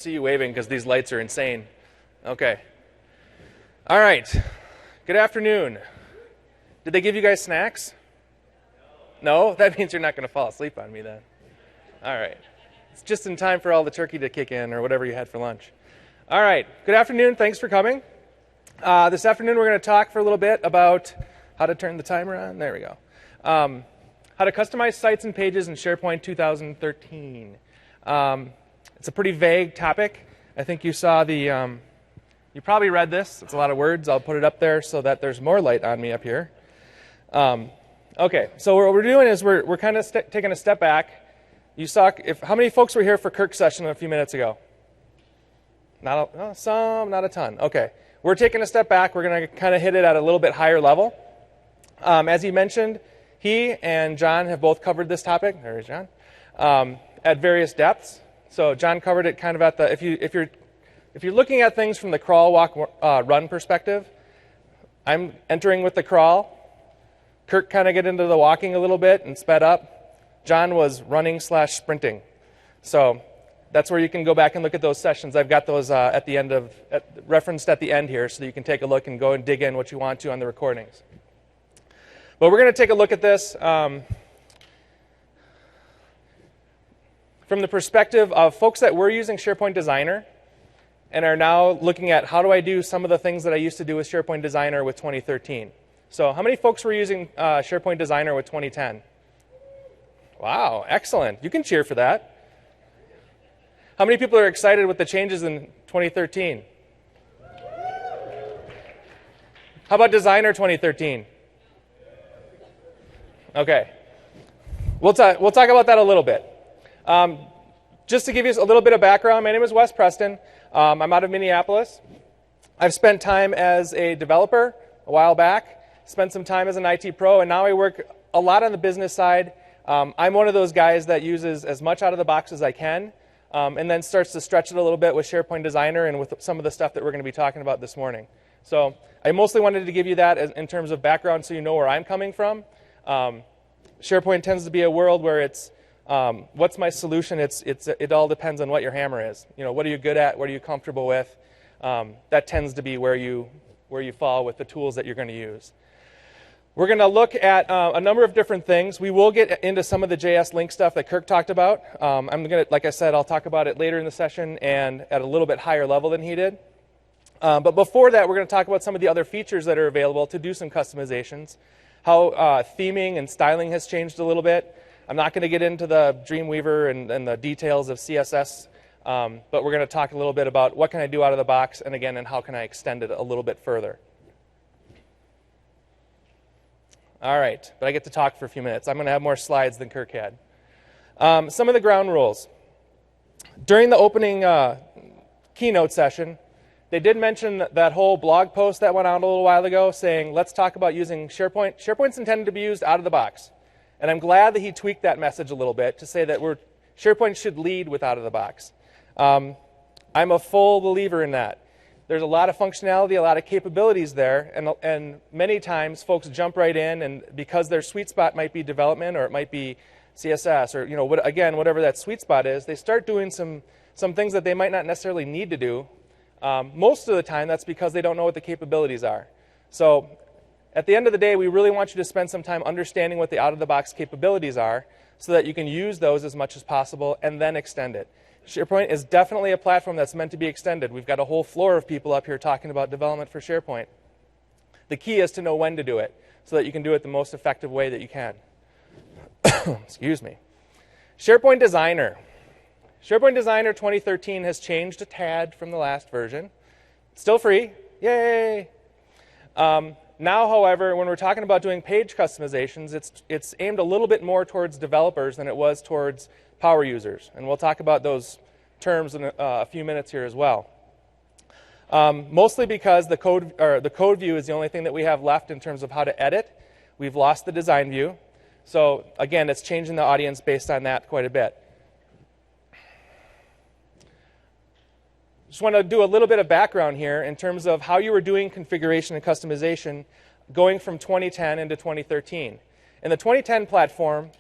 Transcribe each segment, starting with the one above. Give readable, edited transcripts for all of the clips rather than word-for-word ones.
See you waving because these lights are insane. Okay. All right. Good afternoon. Did they give you guys snacks? No? That means you're not going to fall asleep on me then. All right. It's just in time for all the turkey to kick in or whatever you had for lunch. All right. Good afternoon. Thanks for coming. This afternoon we're going to talk for a little bit about how to turn the timer on. There we go. How to customize sites and pages in SharePoint 2013. It's a pretty vague topic. I think you saw the, you probably read this. It's a lot of words. I'll put it up there so that there's more light on me up here. Okay, so what we're doing is we're kind of taking a step back. You saw, how many folks were here for Kirk's session a few minutes ago? Not a ton. Okay, we're taking a step back. We're going to kind of hit it at a little bit higher level. As he mentioned, he and John have both covered this topic. There is John. At various depths. So John covered it kind of at the, if you're looking at things from the crawl, walk, run perspective, I'm entering with the crawl. Kirk kind of get into the walking a little bit and sped up. John was running/sprinting. So that's where you can go back and look at those sessions. I've got those at the end of, referenced at the end here so that you can take a look and go and dig in what you want to on the recordings. But we're going to take a look at this from the perspective of folks that were using SharePoint Designer and are now looking at how do I do some of the things that I used to do with SharePoint Designer with 2013. So how many folks were using SharePoint Designer with 2010? Wow, excellent. You can cheer for that. How many people are excited with the changes in 2013? How about Designer 2013? Okay. We'll talk about that a little bit. Just to give you a little bit of background, my name is Wes Preston. I'm out of Minneapolis. I've spent time as a developer a while back, spent some time as an IT pro, and now I work a lot on the business side. I'm one of those guys that uses as much out of the box as I can, and then starts to stretch it a little bit with SharePoint Designer and with some of the stuff that we're going to be talking about this morning. So I mostly wanted to give you that in terms of background so you know where I'm coming from. SharePoint tends to be a world where it's what's my solution? It all depends on what your hammer is. You know, what are you good at? What are you comfortable with? That tends to be where you fall with the tools that you're going to use. We're going to look at a number of different things. We will get into some of the JS link stuff that Kirk talked about. I'm going to, like I said, I'll talk about it later in the session and at a little bit higher level than he did. But before that, we're going to talk about some of the other features that are available to do some customizations, how theming and styling has changed a little bit. I'm not going to get into the Dreamweaver and the details of CSS, but we're going to talk a little bit about what can I do out of the box, and again, and how can I extend it a little bit further. All right, but I get to talk for a few minutes. I'm going to have more slides than Kirk had. Some of the ground rules. During the opening keynote session, they did mention that whole blog post that went out a little while ago saying, let's talk about using SharePoint. SharePoint's intended to be used out of the box. And I'm glad that he tweaked that message a little bit to say that SharePoint should lead with out of the box. I'm a full believer in that. There's a lot of functionality, a lot of capabilities there, and many times folks jump right in, and because their sweet spot might be development or it might be CSS or whatever that sweet spot is, they start doing some things that they might not necessarily need to do. Most of the time, that's because they don't know what the capabilities are. So at the end of the day, we really want you to spend some time understanding what the out-of-the-box capabilities are so that you can use those as much as possible and then extend it. SharePoint is definitely a platform that's meant to be extended. We've got a whole floor of people up here talking about development for SharePoint. The key is to know when to do it so that you can do it the most effective way that you can. Excuse me. SharePoint Designer. SharePoint Designer 2013 has changed a tad from the last version. It's still free. Yay! Now, however, when we're talking about doing page customizations, it's aimed a little bit more towards developers than it was towards power users. And we'll talk about those terms in a few minutes here as well. Mostly because the code view is the only thing that we have left in terms of how to edit. We've lost the design view. So again, it's changing the audience based on that quite a bit. Just want to do a little bit of background here in terms of how you were doing configuration and customization going from 2010 into 2013. In the 2010 platform,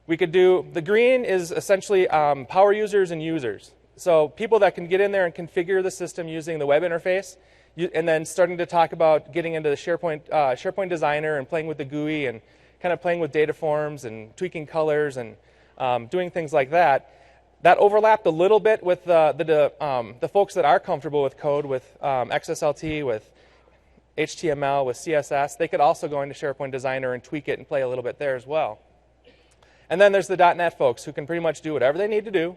we could do, the green is essentially power users and users. So people that can get in there and configure the system using the web interface, and then starting to talk about getting into the SharePoint Designer and playing with the GUI and kind of playing with data forms and tweaking colors and doing things like that. That overlapped a little bit with the folks that are comfortable with code, with XSLT, with HTML, with CSS. They could also go into SharePoint Designer and tweak it and play a little bit there as well. And then there's the .NET folks who can pretty much do whatever they need to do.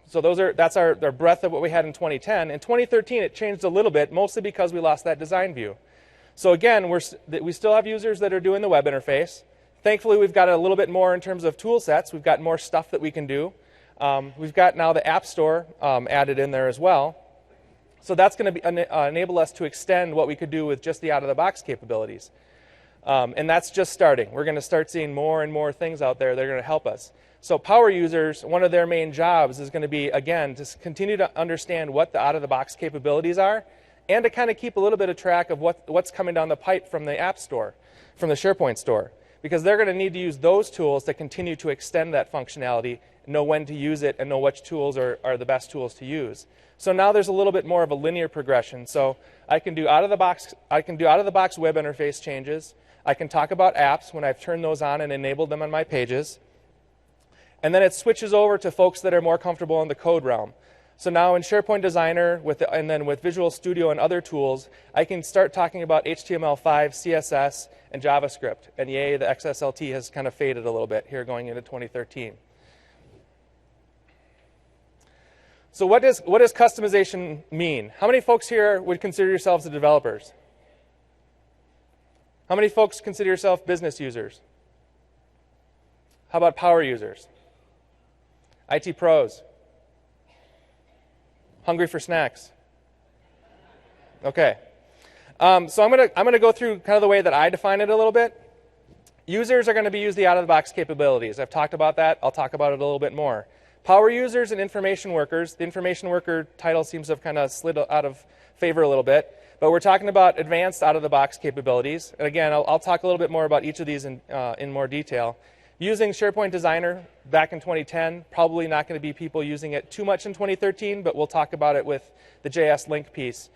So that's our breadth of what we had in 2010. In 2013, it changed a little bit, mostly because we lost that design view. So again, we still have users that are doing the web interface. Thankfully, we've got a little bit more in terms of tool sets. We've got more stuff that we can do. We've got now the App Store added in there as well. So that's going to enable us to extend what we could do with just the out-of-the-box capabilities. And that's just starting. We're going to start seeing more and more things out there that are going to help us. So power users, one of their main jobs is going to be, again, to continue to understand what the out-of-the-box capabilities are and to kind of keep a little bit of track of what's coming down the pipe from the App Store, from the SharePoint store. Because they're going to need to use those tools to continue to extend that functionality, know when to use it, and know which tools are the best tools to use. So now there's a little bit more of a linear progression. So I can do out-of-the-box web interface changes. I can talk about apps when I've turned those on and enabled them on my pages. And then it switches over to folks that are more comfortable in the code realm. So now in SharePoint Designer, and then with Visual Studio and other tools, I can start talking about HTML5, CSS, and JavaScript. And yay, the XSLT has kind of faded a little bit here going into 2013. So what does customization mean? How many folks here would consider yourselves the developers? How many folks consider yourself business users? How about power users? IT pros? Hungry for snacks? Okay. So I'm gonna go through kind of the way that I define it a little bit. Users are going to be used the out-of-the-box capabilities. I've talked about that. I'll talk about it a little bit more. Power users and information workers. The information worker title seems to have kind of slid out of favor a little bit. But we're talking about advanced out-of-the-box capabilities. And again, I'll talk a little bit more about each of these in more detail. Using SharePoint Designer back in 2010, probably not going to be people using it too much in 2013, but we'll talk about it with the JS link piece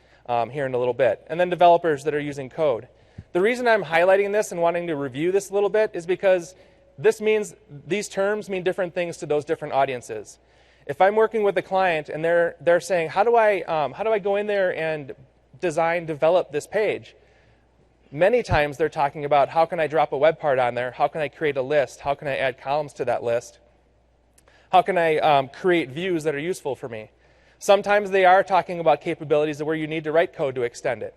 here in a little bit. And then developers that are using code. The reason I'm highlighting this and wanting to review this a little bit is because these terms mean different things to those different audiences. If I'm working with a client and they're saying, how do I go in there and develop this page? Many times they're talking about how can I drop a web part on there, how can I create a list, how can I add columns to that list, how can I create views that are useful for me. Sometimes they are talking about capabilities where you need to write code to extend it.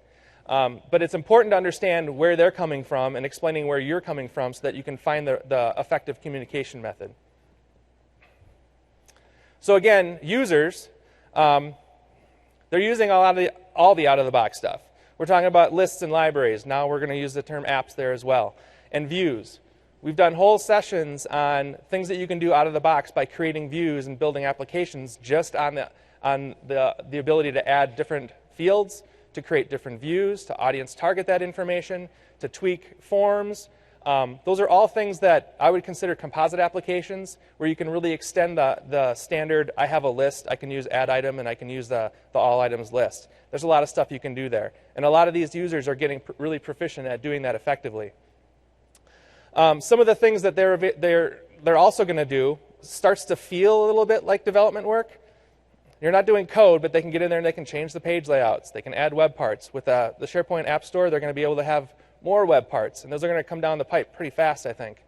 But it's important to understand where they're coming from and explaining where you're coming from so that you can find the effective communication method. So again, users, they're using all the out-of-the-box stuff. We're talking about lists and libraries. Now we're going to use the term apps there as well. And views. We've done whole sessions on things that you can do out of the box by creating views and building applications just on the ability to add different fields, to create different views, to audience target that information, to tweak forms. Those are all things that I would consider composite applications where you can really extend the standard, I have a list, I can use add item, and I can use the all items list. There's a lot of stuff you can do there. And a lot of these users are getting really proficient at doing that effectively. Some of the things that they're also going to do starts to feel a little bit like development work. You're not doing code, but they can get in there and they can change the page layouts. They can add web parts. With the SharePoint App Store, they're going to be able to have more web parts, and those are going to come down the pipe pretty fast, I think.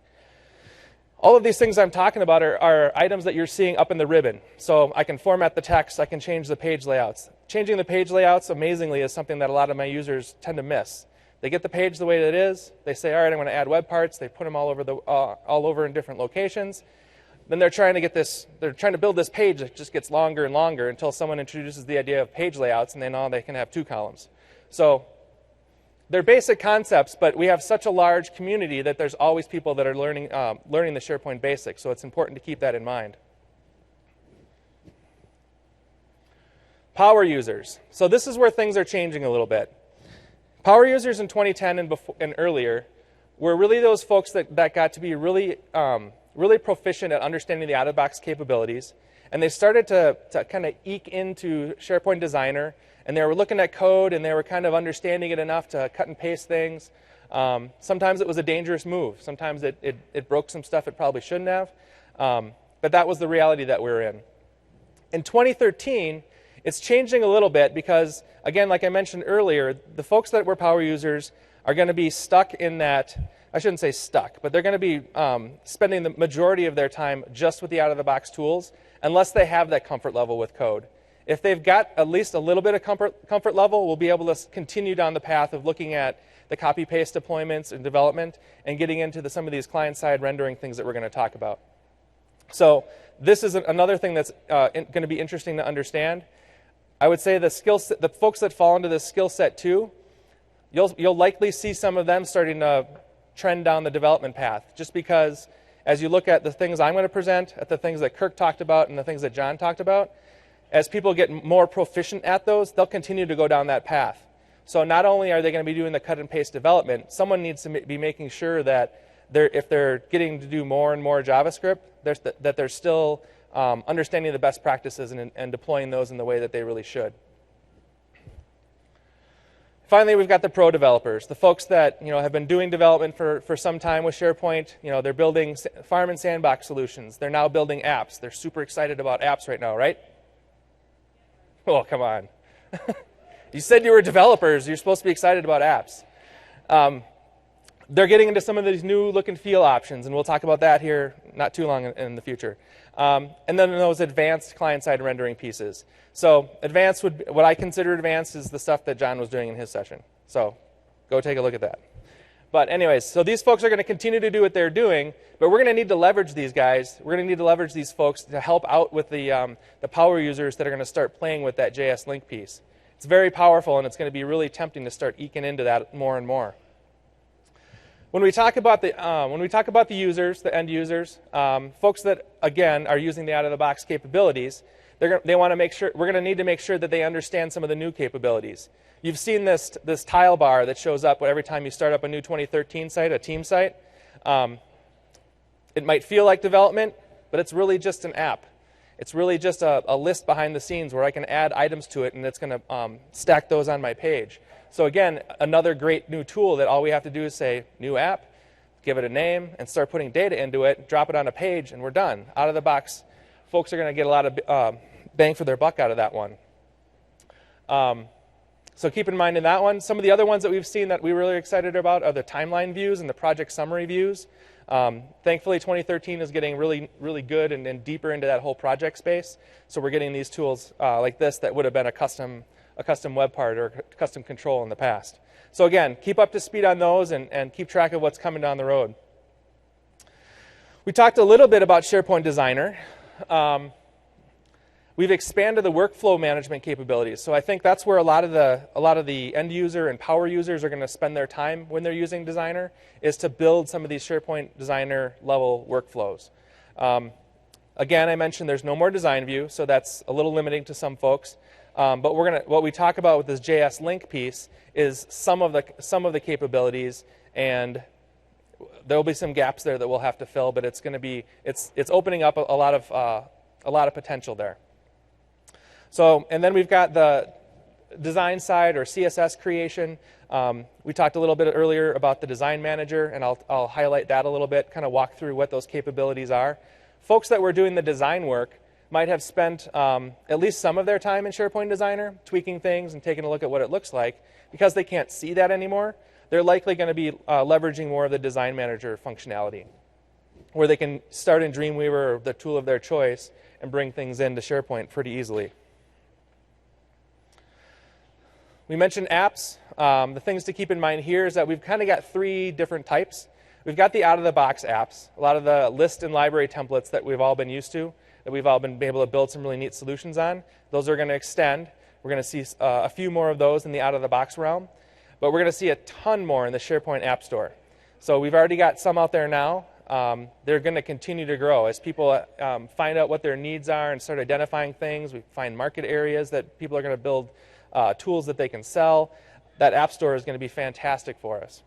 All of these things I'm talking about are items that you're seeing up in the ribbon. So I can format the text, I can change the page layouts. Changing the page layouts, amazingly, is something that a lot of my users tend to miss. They get the page the way that it is, they say, all right, I'm going to add web parts, they put them all over in different locations. Then they're trying to build this page that just gets longer and longer until someone introduces the idea of page layouts, and they can have 2 columns. So they're basic concepts, but we have such a large community that there's always people that are learning the SharePoint basics, so it's important to keep that in mind. Power users. So this is where things are changing a little bit. Power users in 2010 and earlier were really those folks that got to be really proficient at understanding the out-of-the-box capabilities, and they started to kind of eke into SharePoint Designer, and they were looking at code, and they were kind of understanding it enough to cut and paste things. Sometimes it was a dangerous move. Sometimes it broke some stuff it probably shouldn't have, but that was the reality that we were in. In 2013, it's changing a little bit because, again, like I mentioned earlier, the folks that were power users are going to be stuck in that. I shouldn't say stuck, but they're going to be spending the majority of their time just with the out-of-the-box tools unless they have that comfort level with code. If they've got at least a little bit of comfort level, we'll be able to continue down the path of looking at the copy-paste deployments and development and getting into some of these client-side rendering things that we're going to talk about. So this is another thing that's going to be interesting to understand. I would say the folks that fall into this skill set too, you'll likely see some of them starting to trend down the development path, just because as you look at the things I'm going to present, at the things that Kirk talked about and the things that John talked about, as people get more proficient at those, they'll continue to go down that path. So not only are they going to be doing the cut and paste development, someone needs to be making sure that if they're getting to do more and more JavaScript, that they're still understanding the best practices and deploying those in the way that they really should. Finally, we've got the pro developers, the folks that have been doing development for some time with SharePoint. They're building farm and sandbox solutions. They're now building apps. They're super excited about apps right now, right? Oh, come on. You said you were developers. You're supposed to be excited about apps. They're getting into some of these new look and feel options, and we'll talk about that here not too long in the future. And then those advanced client-side rendering pieces. So advanced what I consider advanced is the stuff that John was doing in his session. So go take a look at that. But anyways, so these folks are going to continue to do what they're doing, but we're going to need to leverage these guys. We're going to need to leverage these folks to help out with the power users that are going to start playing with that JS Link piece. It's very powerful, and it's going to be really tempting to start eking into that more and more. When we talk about the users, the end users, folks that again are using the out-of-the-box capabilities, they want to make sure we're going to need to make sure that they understand some of the new capabilities. You've seen this tile bar that shows up every time you start up a new 2013 site, a team site. It might feel like development, but it's really just an app. It's really just a list behind the scenes where I can add items to it, and it's going to stack those on my page. So again, another great new tool that all we have to do is say, new app, give it a name, and start putting data into it, drop it on a page, and we're done. Out of the box, folks are going to get a lot of bang for their buck out of that one. So keep in mind in that one. Some of the other ones that we've seen that we're really excited about are the timeline views and the project summary views. Thankfully, 2013 is getting really, really good and deeper into that whole project space. So we're getting these tools like this that would have been a custom web part or custom control in the past. So again, keep up to speed on those and keep track of what's coming down the road. We talked a little bit about SharePoint Designer. We've expanded the workflow management capabilities. So I think that's where a lot of the end user and power users are going to spend their time when they're using Designer, is to build some of these SharePoint Designer level workflows. Again, I mentioned there's no more design view, so that's a little limiting to some folks. But what we talk about with this JS Link piece is some of the capabilities, and there'll be some gaps there that we'll have to fill. But it's going to be it's opening up a lot of potential there. So, and then we've got the design side or CSS creation. We talked a little bit earlier about the design manager, and I'll highlight that a little bit, kind of walk through what those capabilities are. Folks that were doing the design work might have spent at least some of their time in SharePoint Designer, tweaking things and taking a look at what it looks like. Because they can't see that anymore, they're likely going to be leveraging more of the design manager functionality, where they can start in Dreamweaver or the tool of their choice and bring things into SharePoint pretty easily. We mentioned apps. The things to keep in mind here is that we've kind of got three different types. We've got the out-of-the-box apps, a lot of the list and library templates that we've all been used to, that we've all been able to build some really neat solutions on. Those are going to extend. We're going to see a few more of those in the out-of-the-box realm, but we're going to see a ton more in the SharePoint App Store. So we've already got some out there now. They're going to continue to grow as people find out what their needs are and start identifying things. We find market areas that people are going to build tools that they can sell. That App Store is going to be fantastic for us.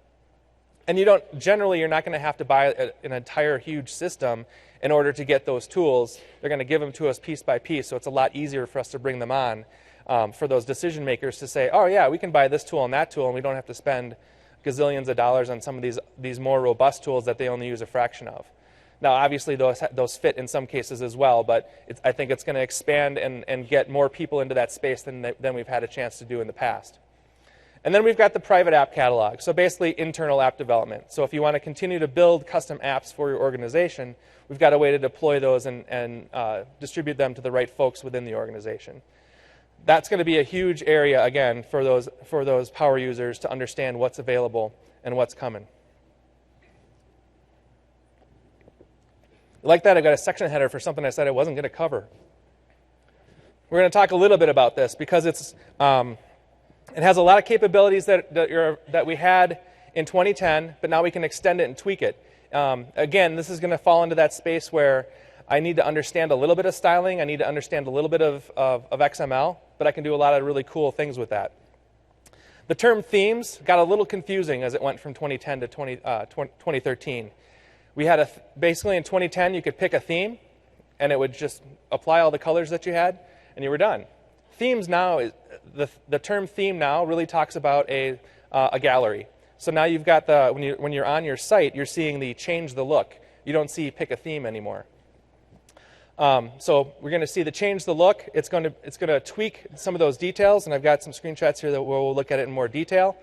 And generally, you're not going to have to buy an entire huge system in order to get those tools. They're going to give them to us piece by piece, so it's a lot easier for us to bring them on for those decision makers to say, oh yeah, we can buy this tool and that tool, and we don't have to spend gazillions of dollars on some of these more robust tools that they only use a fraction of. Now, obviously, those fit in some cases as well, but I think it's going to expand and get more people into that space than we've had a chance to do in the past. And then we've got the private app catalog, so basically internal app development. So if you want to continue to build custom apps for your organization, we've got a way to deploy those and distribute them to the right folks within the organization. That's going to be a huge area, again, for those power users to understand what's available and what's coming. Like that, I've got a section header for something I said I wasn't going to cover. We're going to talk a little bit about this because it has a lot of capabilities that we had in 2010, but now we can extend it and tweak it. Again, this is going to fall into that space where I need to understand a little bit of styling, I need to understand a little bit of XML, but I can do a lot of really cool things with that. The term themes got a little confusing as it went from 2010 to 2013. We had basically in 2010, you could pick a theme, and it would just apply all the colors that you had, and you were done. Themes now, the term theme now really talks about a gallery. So now you've got when you're on your site, you're seeing the change the look. You don't see pick a theme anymore. So we're going to see the change the look. It's going to tweak some of those details, and I've got some screenshots here that we'll look at it in more detail.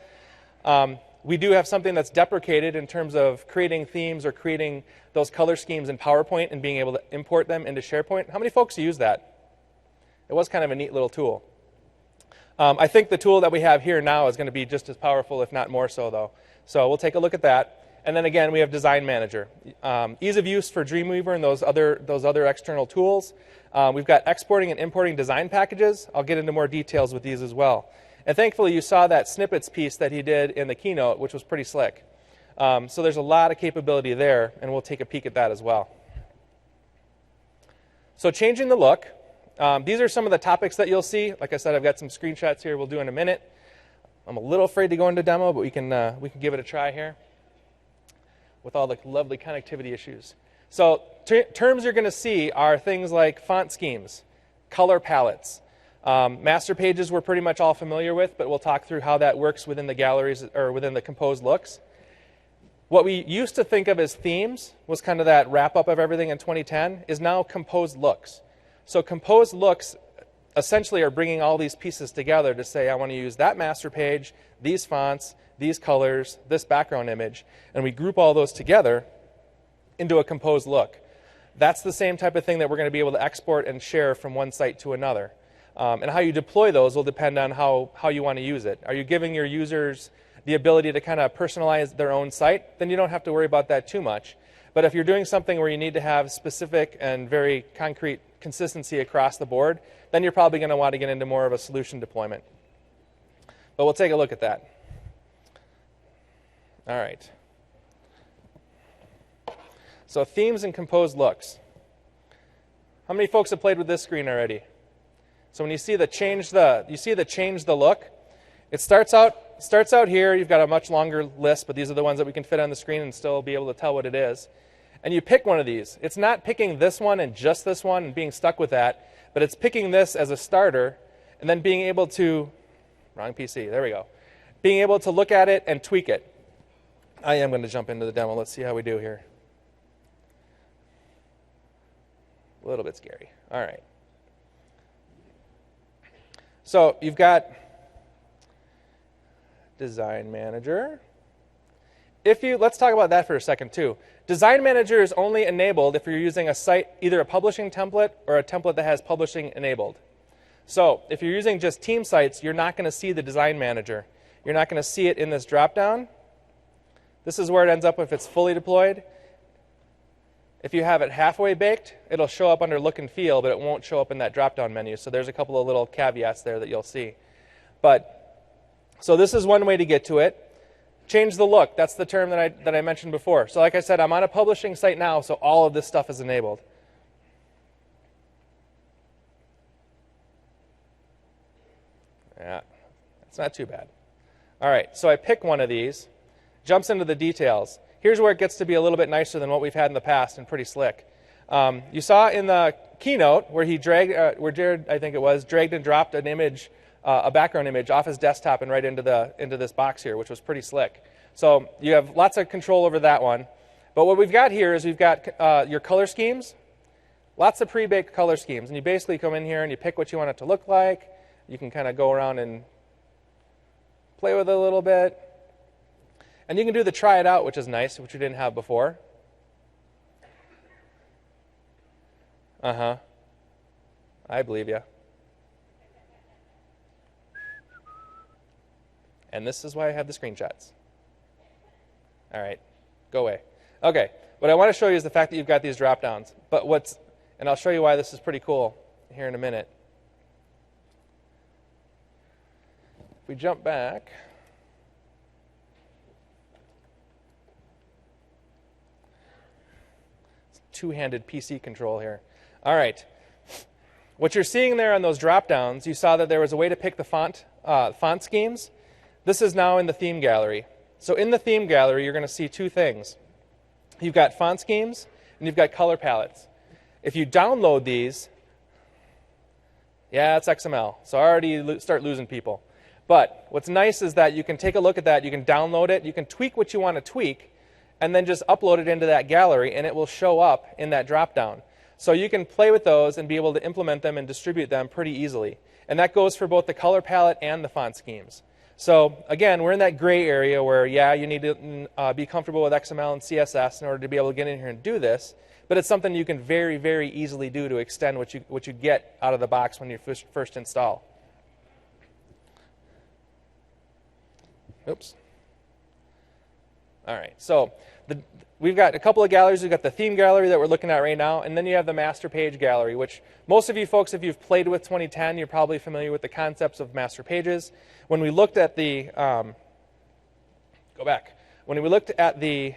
We do have something that's deprecated in terms of creating themes or creating those color schemes in PowerPoint and being able to import them into SharePoint. How many folks use that? It was kind of a neat little tool. I think the tool that we have here now is going to be just as powerful, if not more so, though. So we'll take a look at that. And then again, we have Design Manager. Ease of use for Dreamweaver and those other external tools. We've got exporting and importing design packages. I'll get into more details with these as well. And thankfully, you saw that snippets piece that he did in the keynote, which was pretty slick. So there's a lot of capability there, and we'll take a peek at that as well. So changing the look. These are some of the topics that you'll see. Like I said, I've got some screenshots here we'll do in a minute. I'm a little afraid to go into demo, but we can give it a try here with all the lovely connectivity issues. So terms you're going to see are things like font schemes, color palettes. Master pages we're pretty much all familiar with, but we'll talk through how that works within the galleries or within the composed looks. What we used to think of as themes was kind of that wrap up of everything in 2010 is now composed looks. So composed looks essentially are bringing all these pieces together to say, I want to use that master page, these fonts, these colors, this background image, and we group all those together into a composed look. That's the same type of thing that we're going to be able to export and share from one site to another. And how you deploy those will depend on how you want to use it. Are you giving your users the ability to kind of personalize their own site? Then you don't have to worry about that too much. But if you're doing something where you need to have specific and very concrete consistency across the board, then you're probably going to want to get into more of a solution deployment. But we'll take a look at that. All right. So themes and composed looks. How many folks have played with this screen already? So when you see the change the look, it starts out here. You've got a much longer list, but these are the ones that we can fit on the screen and still be able to tell what it is. And you pick one of these. It's not picking this one and just this one and being stuck with that, but it's picking this as a starter and then being able to, wrong PC, there we go, being able to look at it and tweak it. I am going to jump into the demo. Let's see how we do here. A little bit scary. All right. So you've got Design Manager. Let's talk about that for a second too. Design Manager is only enabled if you're using a site, either a publishing template or a template that has publishing enabled. So if you're using just team sites, you're not going to see the Design Manager. You're not going to see it in this dropdown. This is where it ends up if it's fully deployed. If you have it halfway baked, it'll show up under Look and Feel, but it won't show up in that drop-down menu. So there's a couple of little caveats there that you'll see. So this is one way to get to it. Change the look. That's the term that I mentioned before. So like I said, I'm on a publishing site now, so all of this stuff is enabled. Yeah, that's not too bad. All right, so I pick one of these, jumps into the details. Here's where it gets to be a little bit nicer than what we've had in the past and pretty slick. You saw in the keynote where he dragged, where Jared, I think it was, dragged and dropped an image, a background image off his desktop and right into this box here, which was pretty slick. So you have lots of control over that one. But what we've got here is we've got your color schemes, lots of pre-baked color schemes. And you basically come in here and you pick what you want it to look like. You can kind of go around and play with it a little bit. And you can do the try it out, which is nice, which we didn't have before. I believe you. And this is why I have the screenshots. All right, go away. Okay, what I want to show you is the fact that you've got these drop downs. And I'll show you why this is pretty cool here in a minute. If we jump back, two-handed PC control here. All right. What you're seeing there on those drop-downs, you saw that there was a way to pick the font schemes. This is now in the theme gallery. So in the theme gallery, you're going to see two things. You've got font schemes, and you've got color palettes. If you download these, yeah, it's XML. So I already start losing people. But what's nice is that you can take a look at that. You can download it. You can tweak what you want to tweak, and then just upload it into that gallery, and it will show up in that drop-down. So you can play with those and be able to implement them and distribute them pretty easily. And that goes for both the color palette and the font schemes. So again, we're in that gray area where, yeah, you need to be comfortable with XML and CSS in order to be able to get in here and do this. But it's something you can very, very easily do to extend what you get out of the box when you first install. Oops. All right, so we've got a couple of galleries. We've got the theme gallery that we're looking at right now, and then you have the master page gallery, which most of you folks, if you've played with 2010, you're probably familiar with the concepts of master pages. When we looked at the, go back. When we looked at the,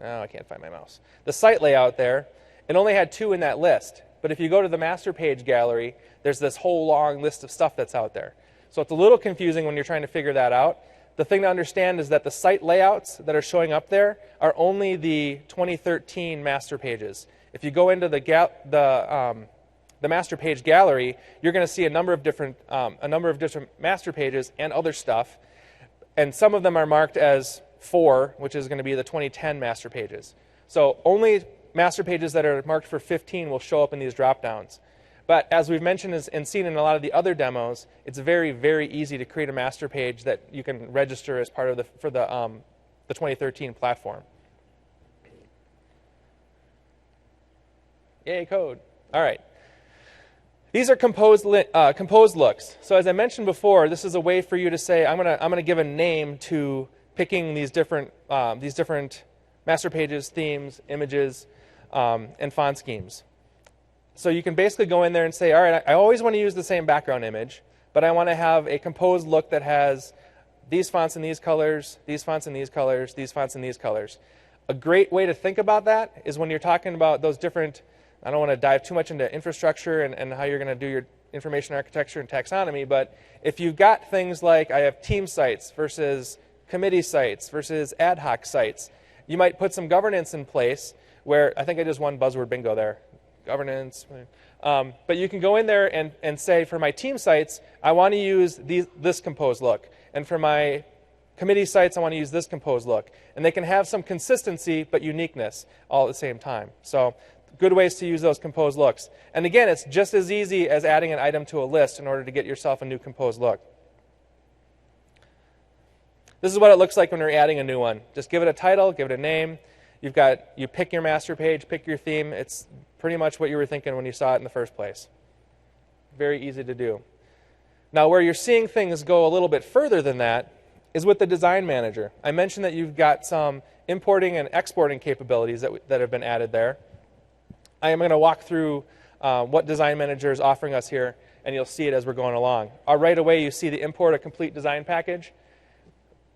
oh, I can't find my mouse. The site layout there, it only had 2 in that list. But if you go to the master page gallery, there's this whole long list of stuff that's out there. So it's a little confusing when you're trying to figure that out. The thing to understand is that the site layouts that are showing up there are only the 2013 master pages. If you go into the master page gallery, you're going to see a number of different master pages and other stuff, and some of them are marked as 4, which is going to be the 2010 master pages. So only master pages that are marked for 15 will show up in these drop-downs. But as we've mentioned and seen in a lot of the other demos, it's very, very easy to create a master page that you can register as part of the 2013 platform. Yay, code. All right. These are composed looks. So as I mentioned before, this is a way for you to say, I'm gonna give a name to picking these different master pages, themes, images, and font schemes. So you can basically go in there and say, all right, I always want to use the same background image, but I want to have a composed look that has these fonts in these colors, these fonts in these colors, these fonts in these colors. A great way to think about that is when you're talking about those different, I don't want to dive too much into infrastructure and how you're going to do your information architecture and taxonomy, but if you've got things like I have team sites versus committee sites versus ad hoc sites, you might put some governance in place where, I think I just won buzzword bingo there. Governance. But you can go in there and say, for my team sites, I want to use this composed look. And for my committee sites, I want to use this composed look. And they can have some consistency but uniqueness all at the same time. So good ways to use those composed looks. And again, it's just as easy as adding an item to a list in order to get yourself a new composed look. This is what it looks like when you're adding a new one. Just give it a title, give it a name. You pick your master page, pick your theme. It's pretty much what you were thinking when you saw it in the first place. Very easy to do. Now, where you're seeing things go a little bit further than that is with the Design Manager. I mentioned that you've got some importing and exporting capabilities that have been added there. I am going to walk through what Design Manager is offering us here, and you'll see it as we're going along. Right away, you see the import a complete design package.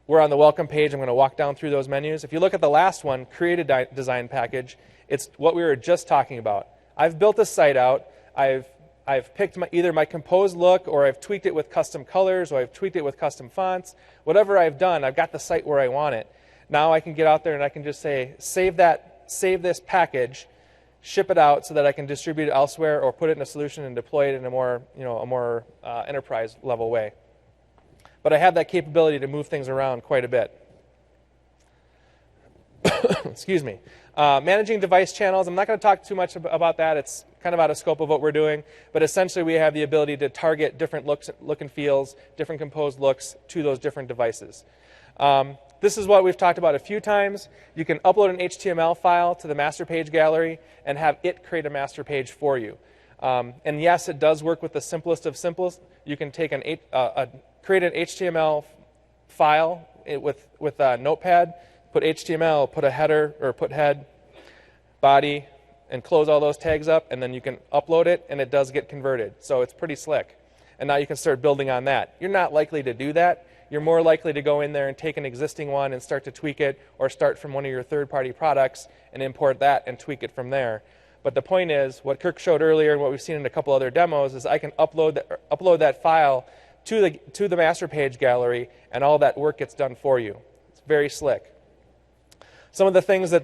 We're on the welcome page. I'm going to walk down through those menus. If you look at the last one, create a design package, it's what we were just talking about. I've built a site out. I've I've picked either my composed look, or I've tweaked it with custom colors, or I've tweaked it with custom fonts. Whatever I've done, I've got the site where I want it. Now I can get out there and I can just say, save this package, ship it out so that I can distribute it elsewhere, or put it in a solution and deploy it in a more enterprise level way. But I have that capability to move things around quite a bit. Excuse me. Managing device channels, I'm not going to talk too much about that. It's kind of out of scope of what we're doing. But essentially, we have the ability to target different look and feels, different composed looks to those different devices. This is what we've talked about a few times. You can upload an HTML file to the master page gallery and have it create a master page for you. And yes, it does work with the simplest of simplest. You can take create an HTML file with a Notepad, put HTML, put a header, or put head, body, and close all those tags up, and then you can upload it, and it does get converted. So it's pretty slick. And now you can start building on that. You're not likely to do that. You're more likely to go in there and take an existing one and start to tweak it, or start from one of your third-party products and import that and tweak it from there. But the point is, what Kirk showed earlier and what we've seen in a couple other demos is I can upload that file to the master page gallery, and all that work gets done for you. It's very slick. Some of the things that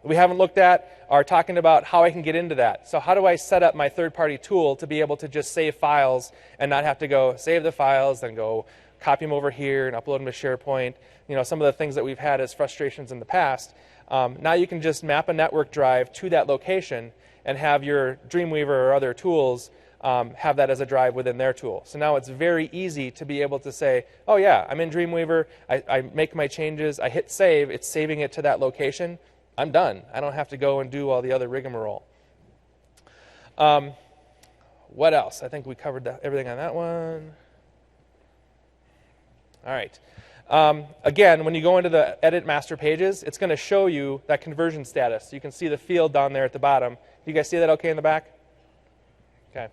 we haven't looked at are talking about how I can get into that. So how do I set up my third-party tool to be able to just save files and not have to go save the files, then go copy them over here and upload them to SharePoint? Some of the things that we've had as frustrations in the past. Now you can just map a network drive to that location and have your Dreamweaver or other tools have that as a drive within their tool. So now it's very easy to be able to say, oh yeah, I'm in Dreamweaver, I make my changes, I hit save, it's saving it to that location, I'm done. I don't have to go and do all the other rigmarole. What else? I think we covered everything on that one. All right. Again, when you go into the edit master pages, it's going to show you that conversion status. You can see the field down there at the bottom. Do you guys see that okay in the back? Okay.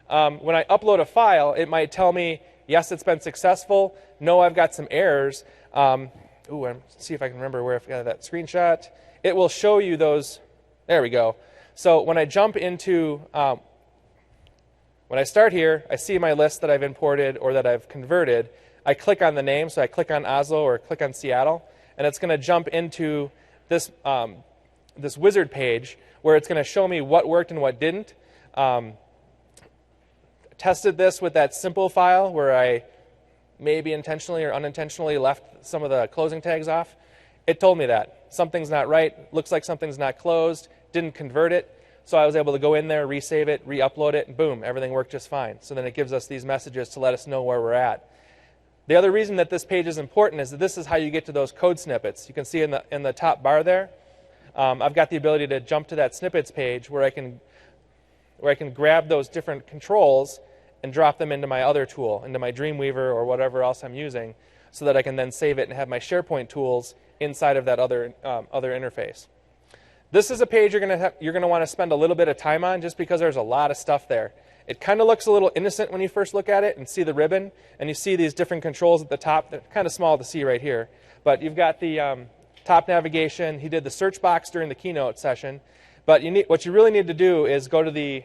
When I upload a file, it might tell me, yes, it's been successful. No, I've got some errors. See if I can remember where I've got that screenshot. It will show you those. There we go. So when I jump into, when I start here, I see my list that I've imported or that I've converted. I click on the name, so I click on Oslo or click on Seattle, and it's going to jump into this, this wizard page where it's going to show me what worked and what didn't. Tested this with that simple file where I maybe intentionally or unintentionally left some of the closing tags off. It told me that. Something's not right, looks like something's not closed, didn't convert it. So I was able to go in there, resave it, re-upload it, and boom, everything worked just fine. So then it gives us these messages to let us know where we're at. The other reason that this page is important is that this is how you get to those code snippets. You can see in the top bar there, I've got the ability to jump to that snippets page where I can grab those different controls and drop them into my other tool, into my Dreamweaver or whatever else I'm using, so that I can then save it and have my SharePoint tools inside of that other interface. This is a page you're going to want to spend a little bit of time on just because there's a lot of stuff there. It kind of looks a little innocent when you first look at it and see the ribbon, and you see these different controls at the top. They're kind of small to see right here. But you've got the top navigation. He did the search box during the keynote session. But what you really need to do is go to the,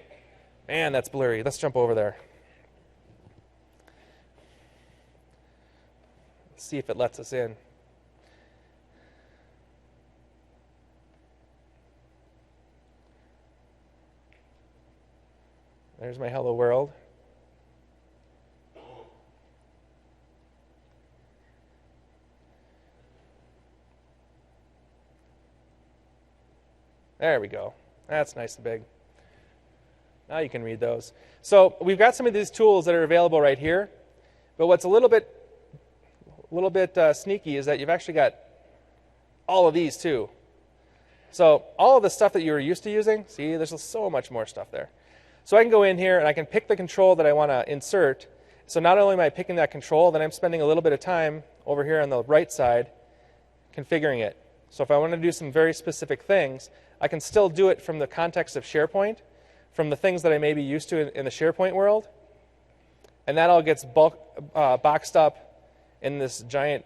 man, that's blurry. Let's jump over there. Let's see if it lets us in. There's my hello world. There we go. That's nice and big. Now you can read those. So we've got some of these tools that are available right here. But what's a little bit sneaky is that you've actually got all of these too. So all of the stuff that you were used to using, see, there's so much more stuff there. So I can go in here and I can pick the control that I want to insert. So not only am I picking that control, then I'm spending a little bit of time over here on the right side configuring it. So if I want to do some very specific things, I can still do it from the context of SharePoint, from the things that I may be used to in the SharePoint world. And that all gets boxed up in this giant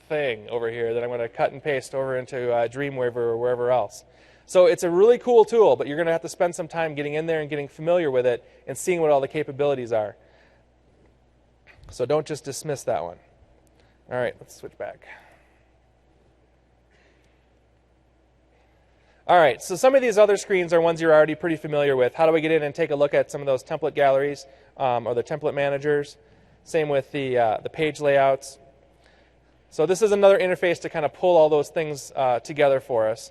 thing over here that I'm going to cut and paste over into Dreamweaver or wherever else. So it's a really cool tool, but you're going to have to spend some time getting in there and getting familiar with it and seeing what all the capabilities are. So don't just dismiss that one. All right, let's switch back. All right, so some of these other screens are ones you're already pretty familiar with. How do we get in and take a look at some of those template galleries or the template managers? Same with the page layouts. So this is another interface to kind of pull all those things together for us.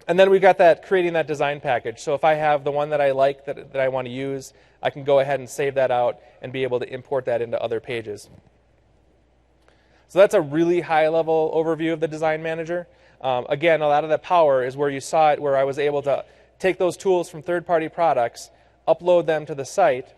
And then we've got that creating that design package. So if I have the one that I like that I want to use, I can go ahead and save that out and be able to import that into other pages. So that's a really high-level overview of the design manager. Again, a lot of that power is where you saw it, where I was able to take those tools from third-party products, upload them to the site,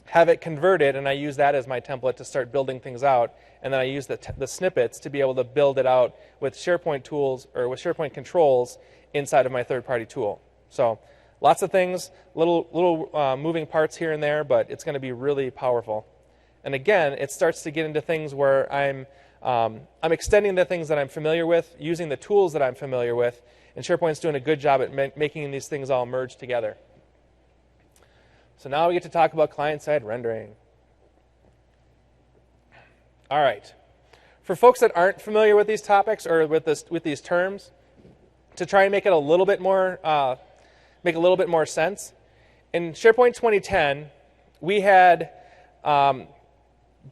have it converted, and I use that as my template to start building things out. And then I use the snippets to be able to build it out with SharePoint tools or with SharePoint controls inside of my third-party tool. So lots of things, little moving parts here and there, but it's going to be really powerful. And again, it starts to get into things where I'm extending the things that I'm familiar with, using the tools that I'm familiar with, and SharePoint's doing a good job at making these things all merge together. So now we get to talk about client-side rendering. All right. For folks that aren't familiar with these topics or with these terms, to try and make it a little bit more sense, in SharePoint 2010, we had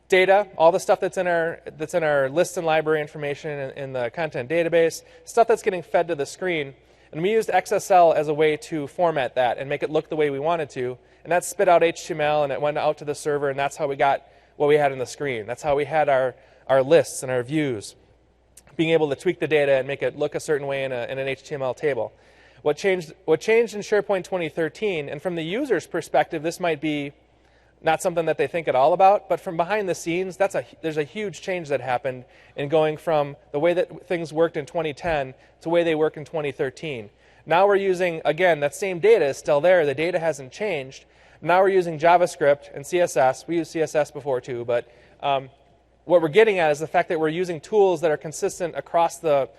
data, all the stuff that's in our list and library information in the content database, stuff that's getting fed to the screen, and we used XSL as a way to format that and make it look the way we wanted to, and that spit out HTML and it went out to the server, and that's how we got what we had in the screen. That's how we had our lists and our views, being able to tweak the data and make it look a certain way in an HTML table. What changed in SharePoint 2013, and from the user's perspective, this might be not something that they think at all about, but from behind the scenes, there's a huge change that happened in going from the way that things worked in 2010 to the way they work in 2013. Now we're using, again, that same data is still there. The data hasn't changed. Now we're using JavaScript and CSS. We used CSS before too, but what we're getting at is the fact that we're using tools that are consistent across the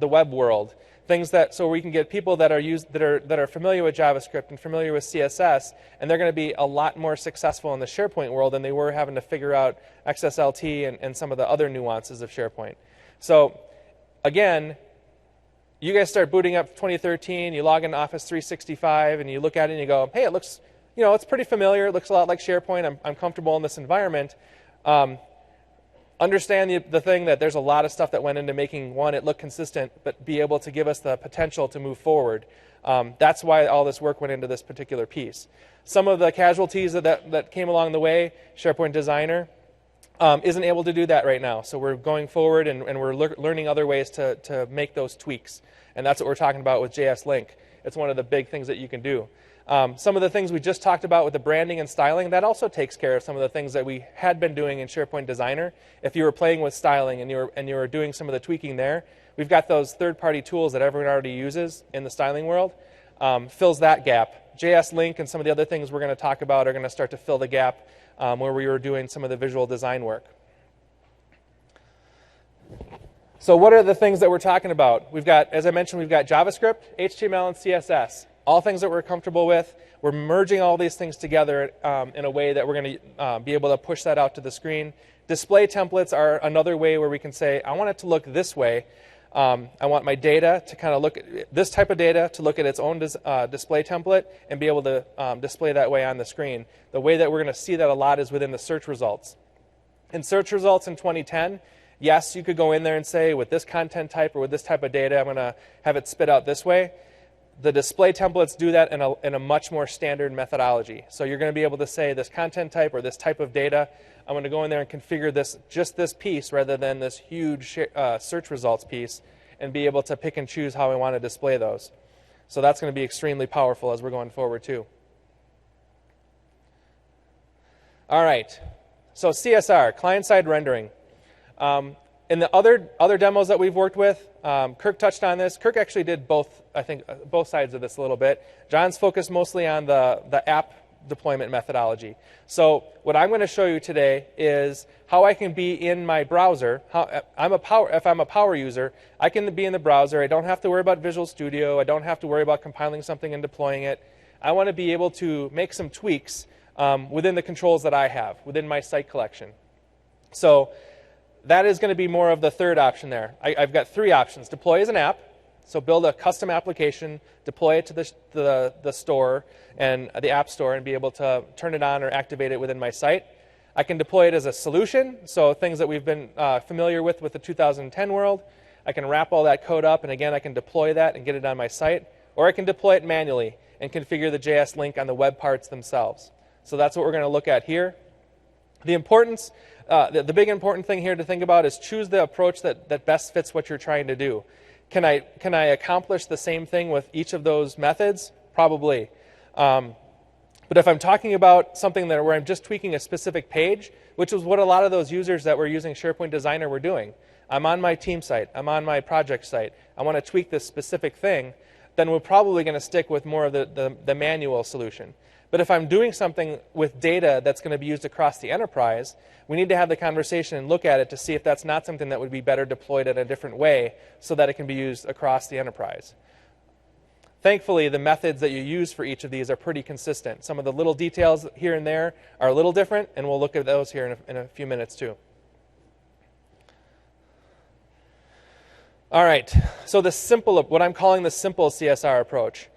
web world. Things so we can get people that are familiar with JavaScript and familiar with CSS, and they're going to be a lot more successful in the SharePoint world than they were having to figure out XSLT and some of the other nuances of SharePoint. So again, you guys start booting up 2013, you log into Office 365, and you look at it and you go, hey, it looks, it's pretty familiar. It looks a lot like SharePoint. I'm comfortable in this environment. Understand the thing that there's a lot of stuff that went into making, one, it look consistent, but be able to give us the potential to move forward. That's why all this work went into this particular piece. Some of the casualties that came along the way, SharePoint Designer isn't able to do that right now. So we're going forward and we're learning other ways to make those tweaks. And that's what we're talking about with JS Link. It's one of the big things that you can do. Some of the things we just talked about with the branding and styling, that also takes care of some of the things that we had been doing in SharePoint Designer. If you were playing with styling and you were doing some of the tweaking there, we've got those third-party tools that everyone already uses in the styling world, fills that gap. JS Link and some of the other things we're going to talk about are going to start to fill the gap where we were doing some of the visual design work. So what are the things that we're talking about? We've got, as I mentioned, we've got JavaScript, HTML, and CSS. All things that we're comfortable with. We're merging all these things together in a way that we're going to be able to push that out to the screen. Display templates are another way where we can say, I want it to look this way. I want my data to kind of look at this type of data to look at its own display template and be able to display that way on the screen. The way that we're going to see that a lot is within the search results. In search results in 2010, yes, you could go in there and say, with this content type or with this type of data, I'm going to have it spit out this way. The display templates do that in a much more standard methodology. So you're going to be able to say this content type or this type of data, I'm going to go in there and configure just this piece rather than this huge search results piece and be able to pick and choose how I want to display those. So that's going to be extremely powerful as we're going forward too. All right, so CSR, client-side rendering. In the other demos that we've worked with, Kirk touched on this. Kirk actually did both, I think, both sides of this a little bit. John's focused mostly on the app deployment methodology. So what I'm going to show you today is how I can be in my browser. If I'm a power user, I can be in the browser. I don't have to worry about Visual Studio. I don't have to worry about compiling something and deploying it. I want to be able to make some tweaks within the controls that I have, within my site collection. So that is going to be more of the third option there. I've got three options. Deploy as an app. So build a custom application, deploy it to the store and the app store and be able to turn it on or activate it within my site. I can deploy it as a solution, so things that we've been familiar with the 2010 world. I can wrap all that code up, and again, I can deploy that and get it on my site. Or I can deploy it manually and configure the JS link on the web parts themselves. So that's what we're going to look at here. The importance, the big important thing here to think about is choose the approach that best fits what you're trying to do. Can I accomplish the same thing with each of those methods? Probably. But if I'm talking about something where I'm just tweaking a specific page, which is what a lot of those users that were using SharePoint Designer were doing. I'm on my team site. I'm on my project site. I want to tweak this specific thing. Then we're probably going to stick with more of the manual solution. But if I'm doing something with data that's going to be used across the enterprise, we need to have the conversation and look at it to see if that's not something that would be better deployed in a different way so that it can be used across the enterprise. Thankfully, the methods that you use for each of these are pretty consistent. Some of the little details here and there are a little different, and we'll look at those here in a few minutes too. All right, so what I'm calling the simple CSR approach.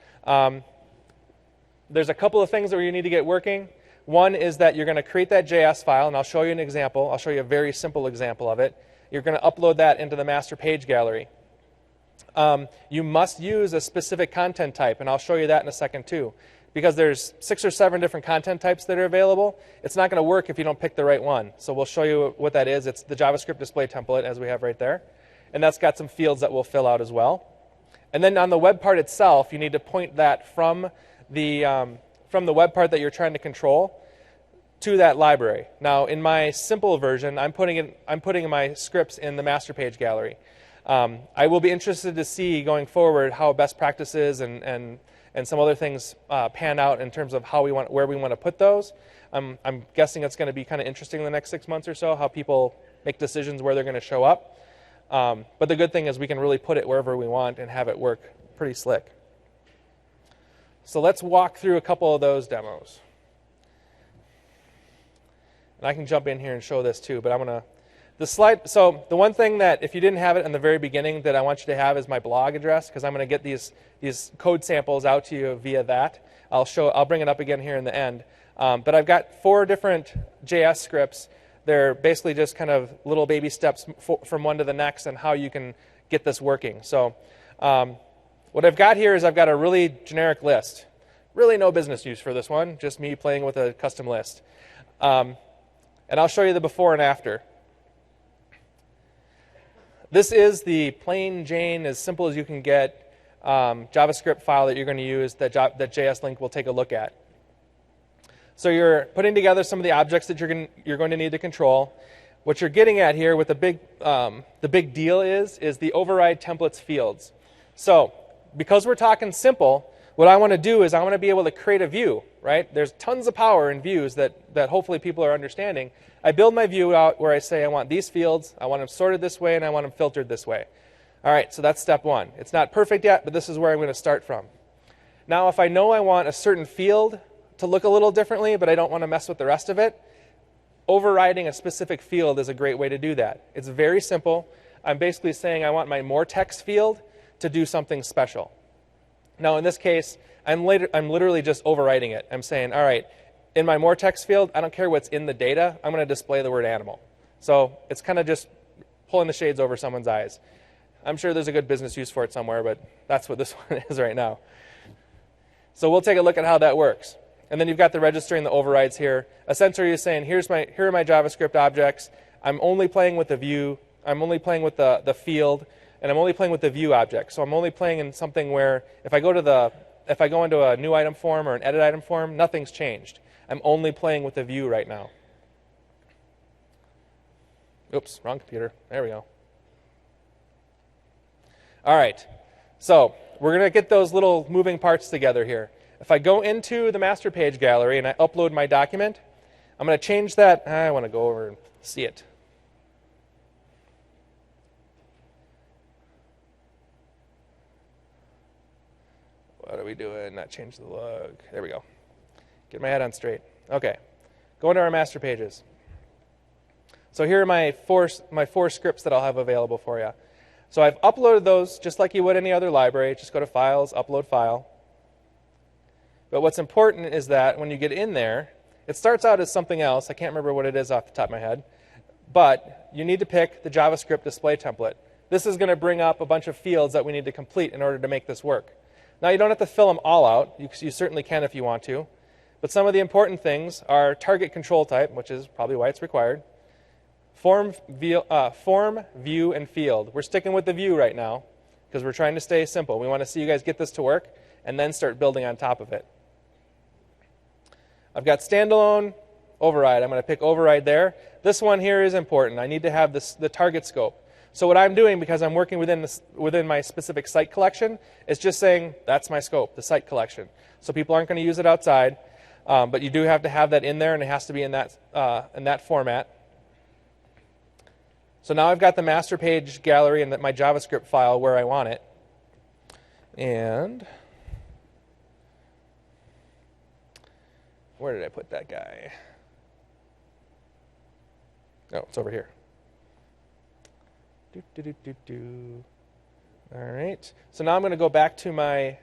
There's a couple of things that you need to get working. One is that you're going to create that JS file, and I'll show you an example. I'll show you a very simple example of it. You're going to upload that into the master page gallery. You must use a specific content type, and I'll show you that in a second too. Because there's 6 or 7 different content types that are available, it's not going to work if you don't pick the right one. So we'll show you what that is. It's the JavaScript display template, as we have right there. And that's got some fields that we'll fill out as well. And then on the web part itself, you need to point that from the web part that you're trying to control to that library. Now, in my simple version, I'm putting my scripts in the master page gallery. I will be interested to see going forward how best practices and some other things pan out in terms of where we want to put those. I'm guessing it's going to be kind of interesting in the next 6 months or so, how people make decisions where they're going to show up. But the good thing is we can really put it wherever we want and have it work pretty slick. So let's walk through a couple of those demos. And I can jump in here and show this too, but so the one thing that, if you didn't have it in the very beginning, that I want you to have is my blog address, because I'm going to get these code samples out to you via that. I'll bring it up again here in the end. But I've got 4 different JS scripts. They're basically just kind of little baby steps from one to the next and how you can get this working. So what I've got here is I've got a really generic list. Really no business use for this one, just me playing with a custom list. And I'll show you the before and after. This is the plain Jane, as simple as you can get, JavaScript file that you're going to use that JS Link will take a look at. So you're putting together some of the objects that you're going to need to control. What you're getting at here with the big deal is the override templates fields. So because we're talking simple, what I want to do is I want to be able to create a view, right? There's tons of power in views that hopefully people are understanding. I build my view out where I say I want these fields, I want them sorted this way, and I want them filtered this way. All right, so that's step 1. It's not perfect yet, but this is where I'm going to start from. Now, if I know I want a certain field to look a little differently, but I don't want to mess with the rest of it, overriding a specific field is a great way to do that. It's very simple. I'm basically saying I want my more text field to do something special. Now, in this case, I'm literally just overwriting it. I'm saying, all right, in my more text field, I don't care what's in the data. I'm going to display the word animal. So it's kind of just pulling the shades over someone's eyes. I'm sure there's a good business use for it somewhere, but that's what this one is right now. So we'll take a look at how that works. And then you've got the registering the overrides here. Essentially, you're saying, here are my JavaScript objects. I'm only playing with the view. I'm only playing with the field. And I'm only playing with the view object. So I'm only playing in something where if I go into a new item form or an edit item form, nothing's changed. I'm only playing with the view right now. Oops, wrong computer. There we go. All right. So we're going to get those little moving parts together here. if I go into the master page gallery and I upload my document, I'm going to change that. I want to go over and see it. What are we doing? Not change the look. There we go. Get my head on straight. Okay. Go into our master pages. So here are my four scripts that I'll have available for you. So I've uploaded those just like you would any other library. Just go to Files, Upload File. But what's important is that when you get in there, it starts out as something else. I can't remember what it is off the top of my head. But you need to pick the JavaScript display template. This is going to bring up a bunch of fields that we need to complete in order to make this work. Now, you don't have to fill them all out. You certainly can if you want to. But some of the important things are target control type, which is probably why it's required. Form, view, and field. We're sticking with the view right now because we're trying to stay simple. We want to see you guys get this to work and then start building on top of it. I've got standalone, override. I'm going to pick override there. This one here is important. I need to have the target scope. So what I'm doing, because I'm working within my specific site collection, is just saying that's my scope, the site collection. So people aren't going to use it outside, but you do have to have that in there, and it has to be in that format. So now I've got the master page gallery and my JavaScript file where I want it. And where did I put that guy? Oh, it's over here. All right. So now I'm going to go back to my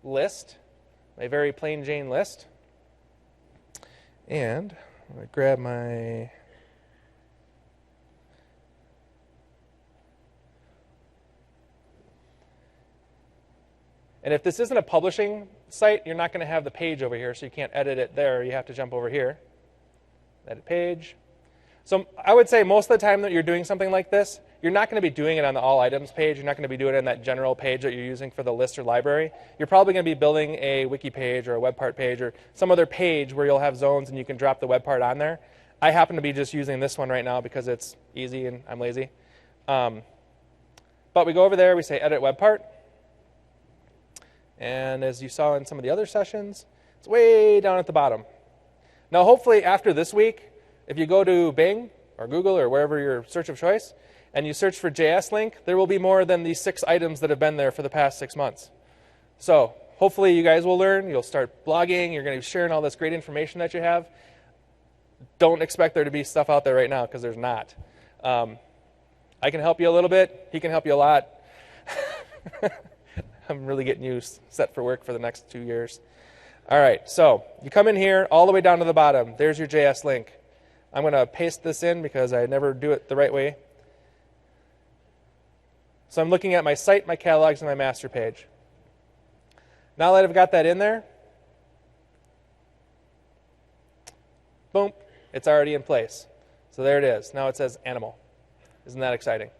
list, my very plain Jane list. And I'm going to grab my... And if this isn't a publishing site, you're not going to have the page over here, so you can't edit it there. You have to jump over here. Edit page. So I would say most of the time that you're doing something like this, you're not going to be doing it on the all items page. You're not going to be doing it on that general page that you're using for the list or library. You're probably going to be building a wiki page or a web part page or some other page where you'll have zones and you can drop the web part on there. I happen to be just using this one right now because it's easy and I'm lazy. But we go over there, we say edit web part. And as you saw in some of the other sessions, it's way down at the bottom. Now hopefully after this week, if you go to Bing or Google or wherever your search of choice, and you search for JS link, there will be more than these 6 items that have been there for the past 6 months. So hopefully you guys will learn. You'll start blogging. You're going to be sharing all this great information that you have. Don't expect there to be stuff out there right now because there's not. I can help you a little bit. He can help you a lot. I'm really getting you set for work for the next 2 years. All right, so you come in here all the way down to the bottom. There's your JS link. I'm going to paste this in because I never do it the right way. So I'm looking at my site, my catalogs, and my master page. Now that I've got that in there, boom, it's already in place. So there it is. Now it says animal. Isn't that exciting?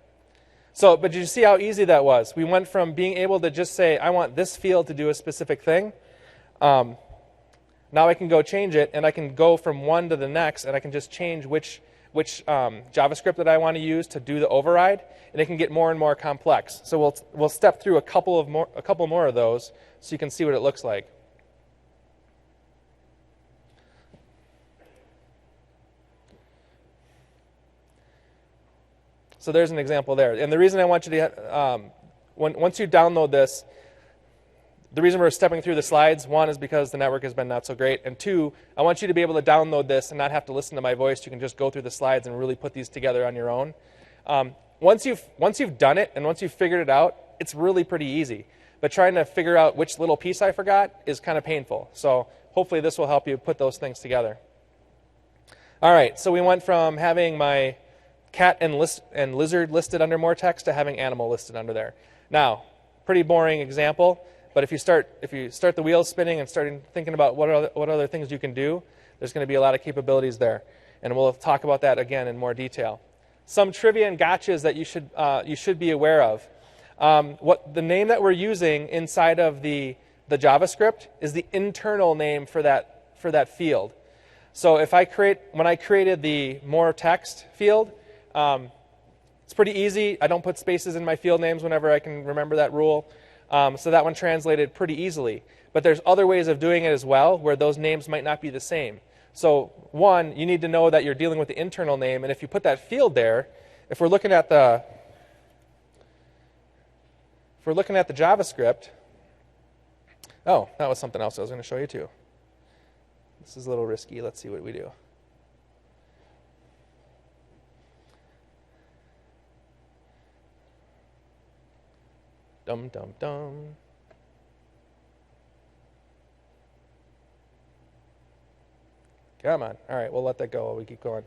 So, but did you see how easy that was? We went from being able to just say, I want this field to do a specific thing. Now I can go change it, and I can go from one to the next, and I can just change which JavaScript that I want to use to do the override, and it can get more and more complex. So we'll step through a couple more of those so you can see what it looks like. So there's an example there. And the reason I want you to, once you download this, the reason we're stepping through the slides, one, is because the network has been not so great. And two, I want you to be able to download this and not have to listen to my voice. You can just go through the slides and really put these together on your own. Once you've done it and once you've figured it out, it's really pretty easy. But trying to figure out which little piece I forgot is kind of painful. So hopefully this will help you put those things together. All right, so we went from having my cat and lizard listed under more text to having animal listed under there. Now, pretty boring example, but if you start the wheels spinning and start thinking about what other things you can do, there's going to be a lot of capabilities there, and we'll talk about that again in more detail. Some trivia and gotchas that you should be aware of. What the name that we're using inside of the JavaScript is the internal name for that field. So when I created the more text field, it's pretty easy. I don't put spaces in my field names whenever I can remember that rule. So that one translated pretty easily. But there's other ways of doing it as well where those names might not be the same. So one, you need to know that you're dealing with the internal name, and if you put that field there, if we're looking at the JavaScript, oh, that was something else I was going to show you too. This is a little risky. Let's see what we do. Dum, dum, dum. Come on. All right, we'll let that go while we keep going.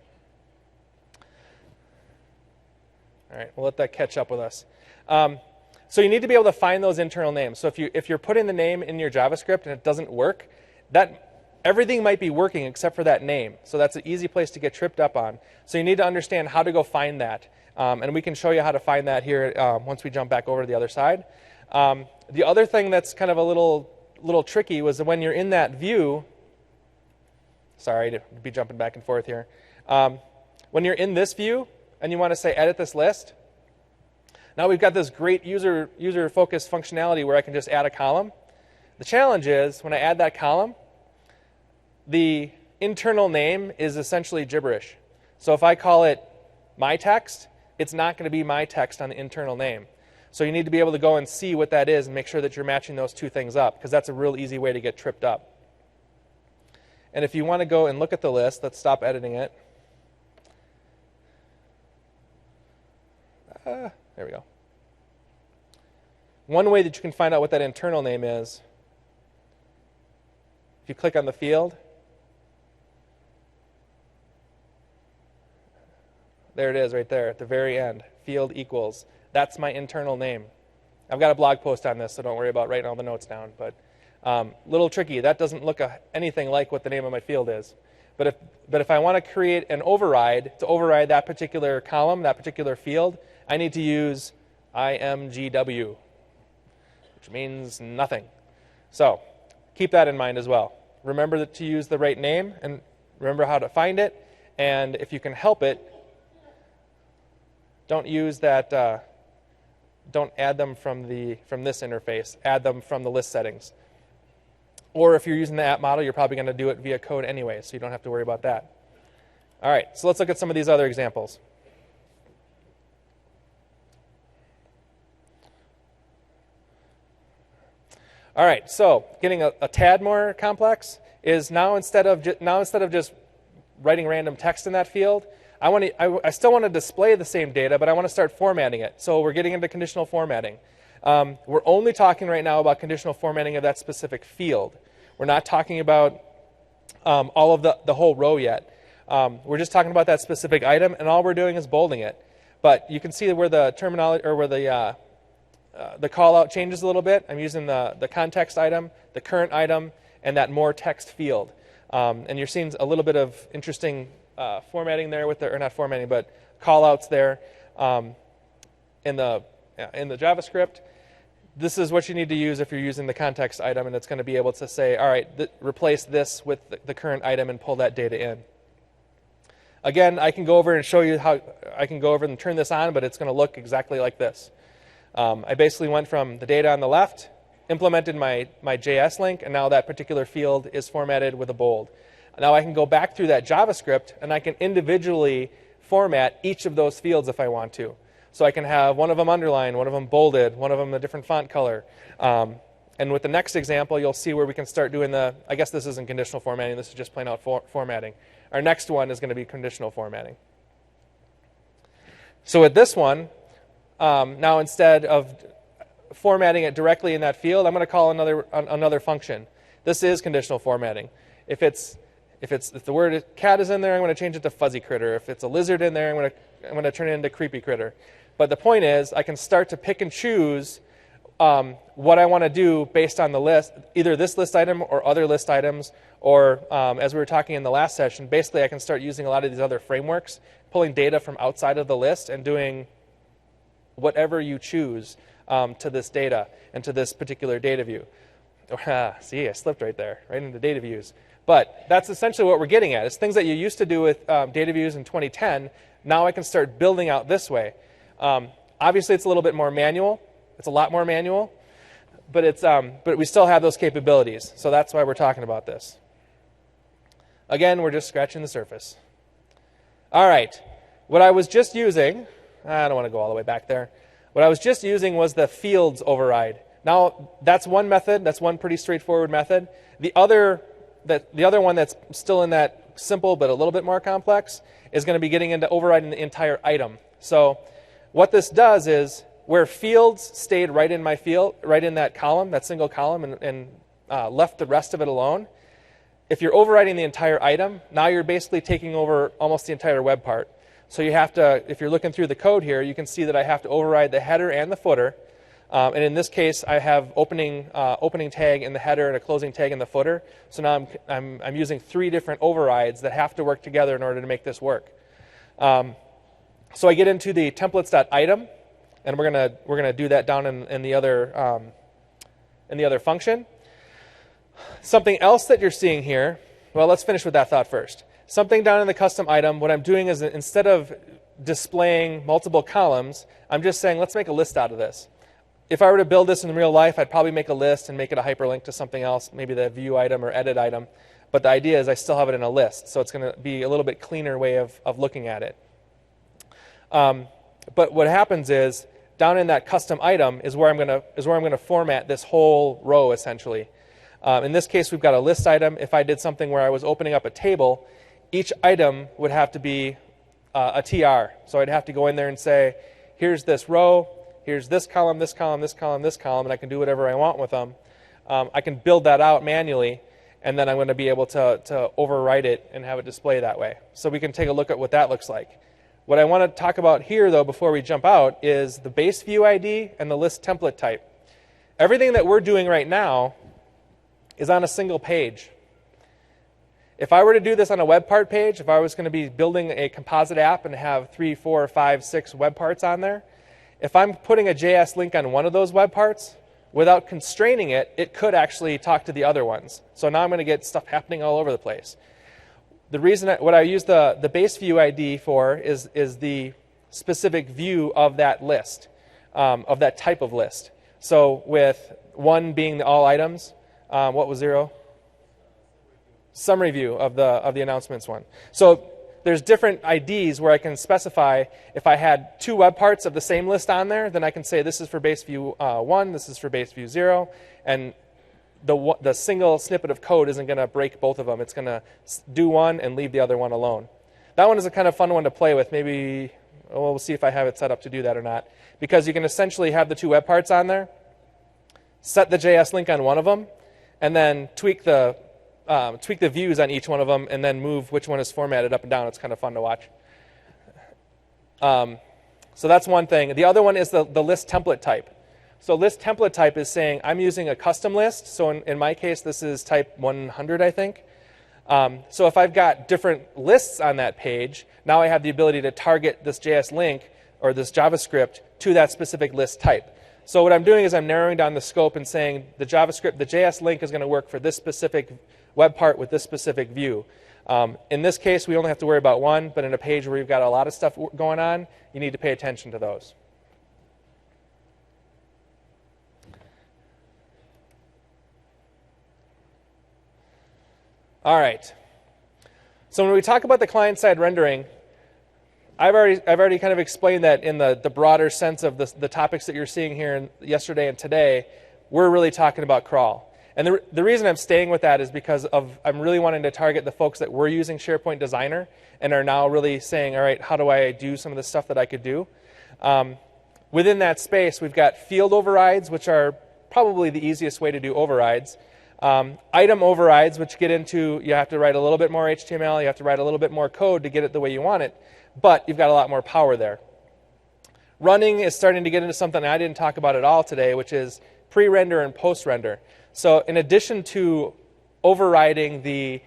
All right, we'll let that catch up with us. So you need to be able to find those internal names. So if you're putting the name in your JavaScript and it doesn't work, everything might be working except for that name. So that's an easy place to get tripped up on. So you need to understand how to go find that. And we can show you how to find that here once we jump back over to the other side. The other thing that's kind of a little tricky was that when you're in that view, sorry to be jumping back and forth here. When you're in this view and you want to say edit this list, now we've got this great user-focused functionality where I can just add a column. The challenge is when I add that column, the internal name is essentially gibberish. So if I call it my text, it's not going to be my text on the internal name. So you need to be able to go and see what that is and make sure that you're matching those two things up, because that's a real easy way to get tripped up. And if you want to go and look at the list, let's stop editing it. There we go. One way that you can find out what that internal name is, if you click on the field, there it is right there at the very end, field equals. That's my internal name. I've got a blog post on this, so don't worry about writing all the notes down. But little tricky. That doesn't look anything like what the name of my field is. But if I want to create an override to override that particular column, that particular field, I need to use imgw, which means nothing. So keep that in mind as well. Remember to use the right name and remember how to find it. And if you can help it, don't use that. Don't add them from this interface. Add them from the list settings. Or if you're using the app model, you're probably going to do it via code anyway, so you don't have to worry about that. All right, so let's look at some of these other examples. All right, so getting a tad more complex is now instead of just writing random text in that field, I still want to display the same data, but I want to start formatting it. So we're getting into conditional formatting. We're only talking right now about conditional formatting of that specific field. We're not talking about all of the whole row yet. We're just talking about that specific item, and all we're doing is bolding it. But you can see where the terminology or where the call out changes a little bit. I'm using the context item, the current item, and that more text field. And you're seeing a little bit of interesting formatting there with or not formatting, but call outs there in the JavaScript. This is what you need to use if you're using the context item, and it's going to be able to say, all right, replace this with the current item and pull that data in. Again, I can go over and show you how I can go over and turn this on, but it's going to look exactly like this. I basically went from the data on the left, implemented my JS link, and now that particular field is formatted with a bold. Now I can go back through that JavaScript, and I can individually format each of those fields if I want to. So I can have one of them underlined, one of them bolded, one of them a different font color. And with the next example, you'll see where we can start doing I guess this isn't conditional formatting, this is just plain out formatting. Our next one is going to be conditional formatting. So with this one, now instead of formatting it directly in that field, I'm going to call another function. This is conditional formatting. If the word cat is in there, I'm going to change it to fuzzy critter. If it's a lizard in there, I'm going to turn it into creepy critter. But the point is, I can start to pick and choose what I want to do based on the list, either this list item or other list items, or as we were talking in the last session, basically I can start using a lot of these other frameworks, pulling data from outside of the list and doing whatever you choose to this data and to this particular data view. See, I slipped right there, right into data views. But that's essentially what we're getting at. It's things that you used to do with data views in 2010. Now I can start building out this way. Obviously, it's a little bit more manual. It's a lot more manual. but we still have those capabilities. So that's why we're talking about this. Again, we're just scratching the surface. All right. What I was just using, I don't want to go all the way back there. What I was just using was the fields override. Now, that's one method. That's one pretty straightforward method. The other one that's still in that simple but a little bit more complex is going to be getting into overriding the entire item. So what this does is where fields stayed right in that column, that single column, and left the rest of it alone, if you're overriding the entire item, now you're basically taking over almost the entire web part. So you have to, if you're looking through the code here, you can see that I have to override the header and the footer. And in this case, I have opening tag in the header and a closing tag in the footer. So now I'm using 3 different overrides that have to work together in order to make this work. So I get into the templates.item, and we're gonna do that down in the other function. Something else that you're seeing here, well, let's finish with that thought first. Something down in the custom item, what I'm doing is instead of displaying multiple columns, I'm just saying, let's make a list out of this. If I were to build this in real life, I'd probably make a list and make it a hyperlink to something else, maybe the view item or edit item. But the idea is I still have it in a list, so it's going to be a little bit cleaner way of looking at it. But what happens is, down in that custom item is where I'm going to format this whole row, essentially. In this case, we've got a list item. If I did something where I was opening up a table, each item would have to be a TR. So I'd have to go in there and say, here's this row, here's this column, this column, this column, this column, and I can do whatever I want with them. I can build that out manually, and then I'm going to be able to overwrite it and have it display that way. So we can take a look at what that looks like. What I want to talk about here, though, before we jump out, is the base view ID and the list template type. Everything that we're doing right now is on a single page. If I were to do this on a web part page, if I was going to be building a composite app and have 3, 4, 5, 6 web parts on there, if I'm putting a JS link on one of those web parts, without constraining it, it could actually talk to the other ones. So now I'm going to get stuff happening all over the place. The reason what I use the base view ID for is the specific view of that list, of that type of list. So with 1 being the all items, what was 0? Summary view of the announcements one. So there's different IDs where I can specify if I had 2 web parts of the same list on there, then I can say this is for base view 1, this is for base view 0, and the single snippet of code isn't going to break both of them. It's going to do one and leave the other one alone. That one is a kind of fun one to play with. Maybe we'll see if I have it set up to do that or not. Because you can essentially have the 2 web parts on there, set the JS link on one of them, and then tweak the views on each one of them, and then move which one is formatted up and down. It's kind of fun to watch. So that's one thing. The other one is the list template type. So list template type is saying I'm using a custom list. So in my case, this is type 100, I think. So if I've got different lists on that page, now I have the ability to target this JS link or this JavaScript to that specific list type. So what I'm doing is I'm narrowing down the scope and saying the JS link is going to work for this specific web part with this specific view. In this case, we only have to worry about one, but in a page where you've got a lot of stuff going on, you need to pay attention to those. All right. So when we talk about the client-side rendering, I've already kind of explained that in the broader sense of the topics that you're seeing here yesterday and today, we're really talking about crawl. And the reason I'm staying with that is because I'm really wanting to target the folks that were using SharePoint Designer and are now really saying, all right, how do I do some of the stuff that I could do? Within that space, we've got field overrides, which are probably the easiest way to do overrides. Item overrides, which get into, you have to write a little bit more HTML, you have to write a little bit more code to get it the way you want it, but you've got a lot more power there. Running is starting to get into something I didn't talk about at all today, which is pre-render and post-render. So in addition to overriding the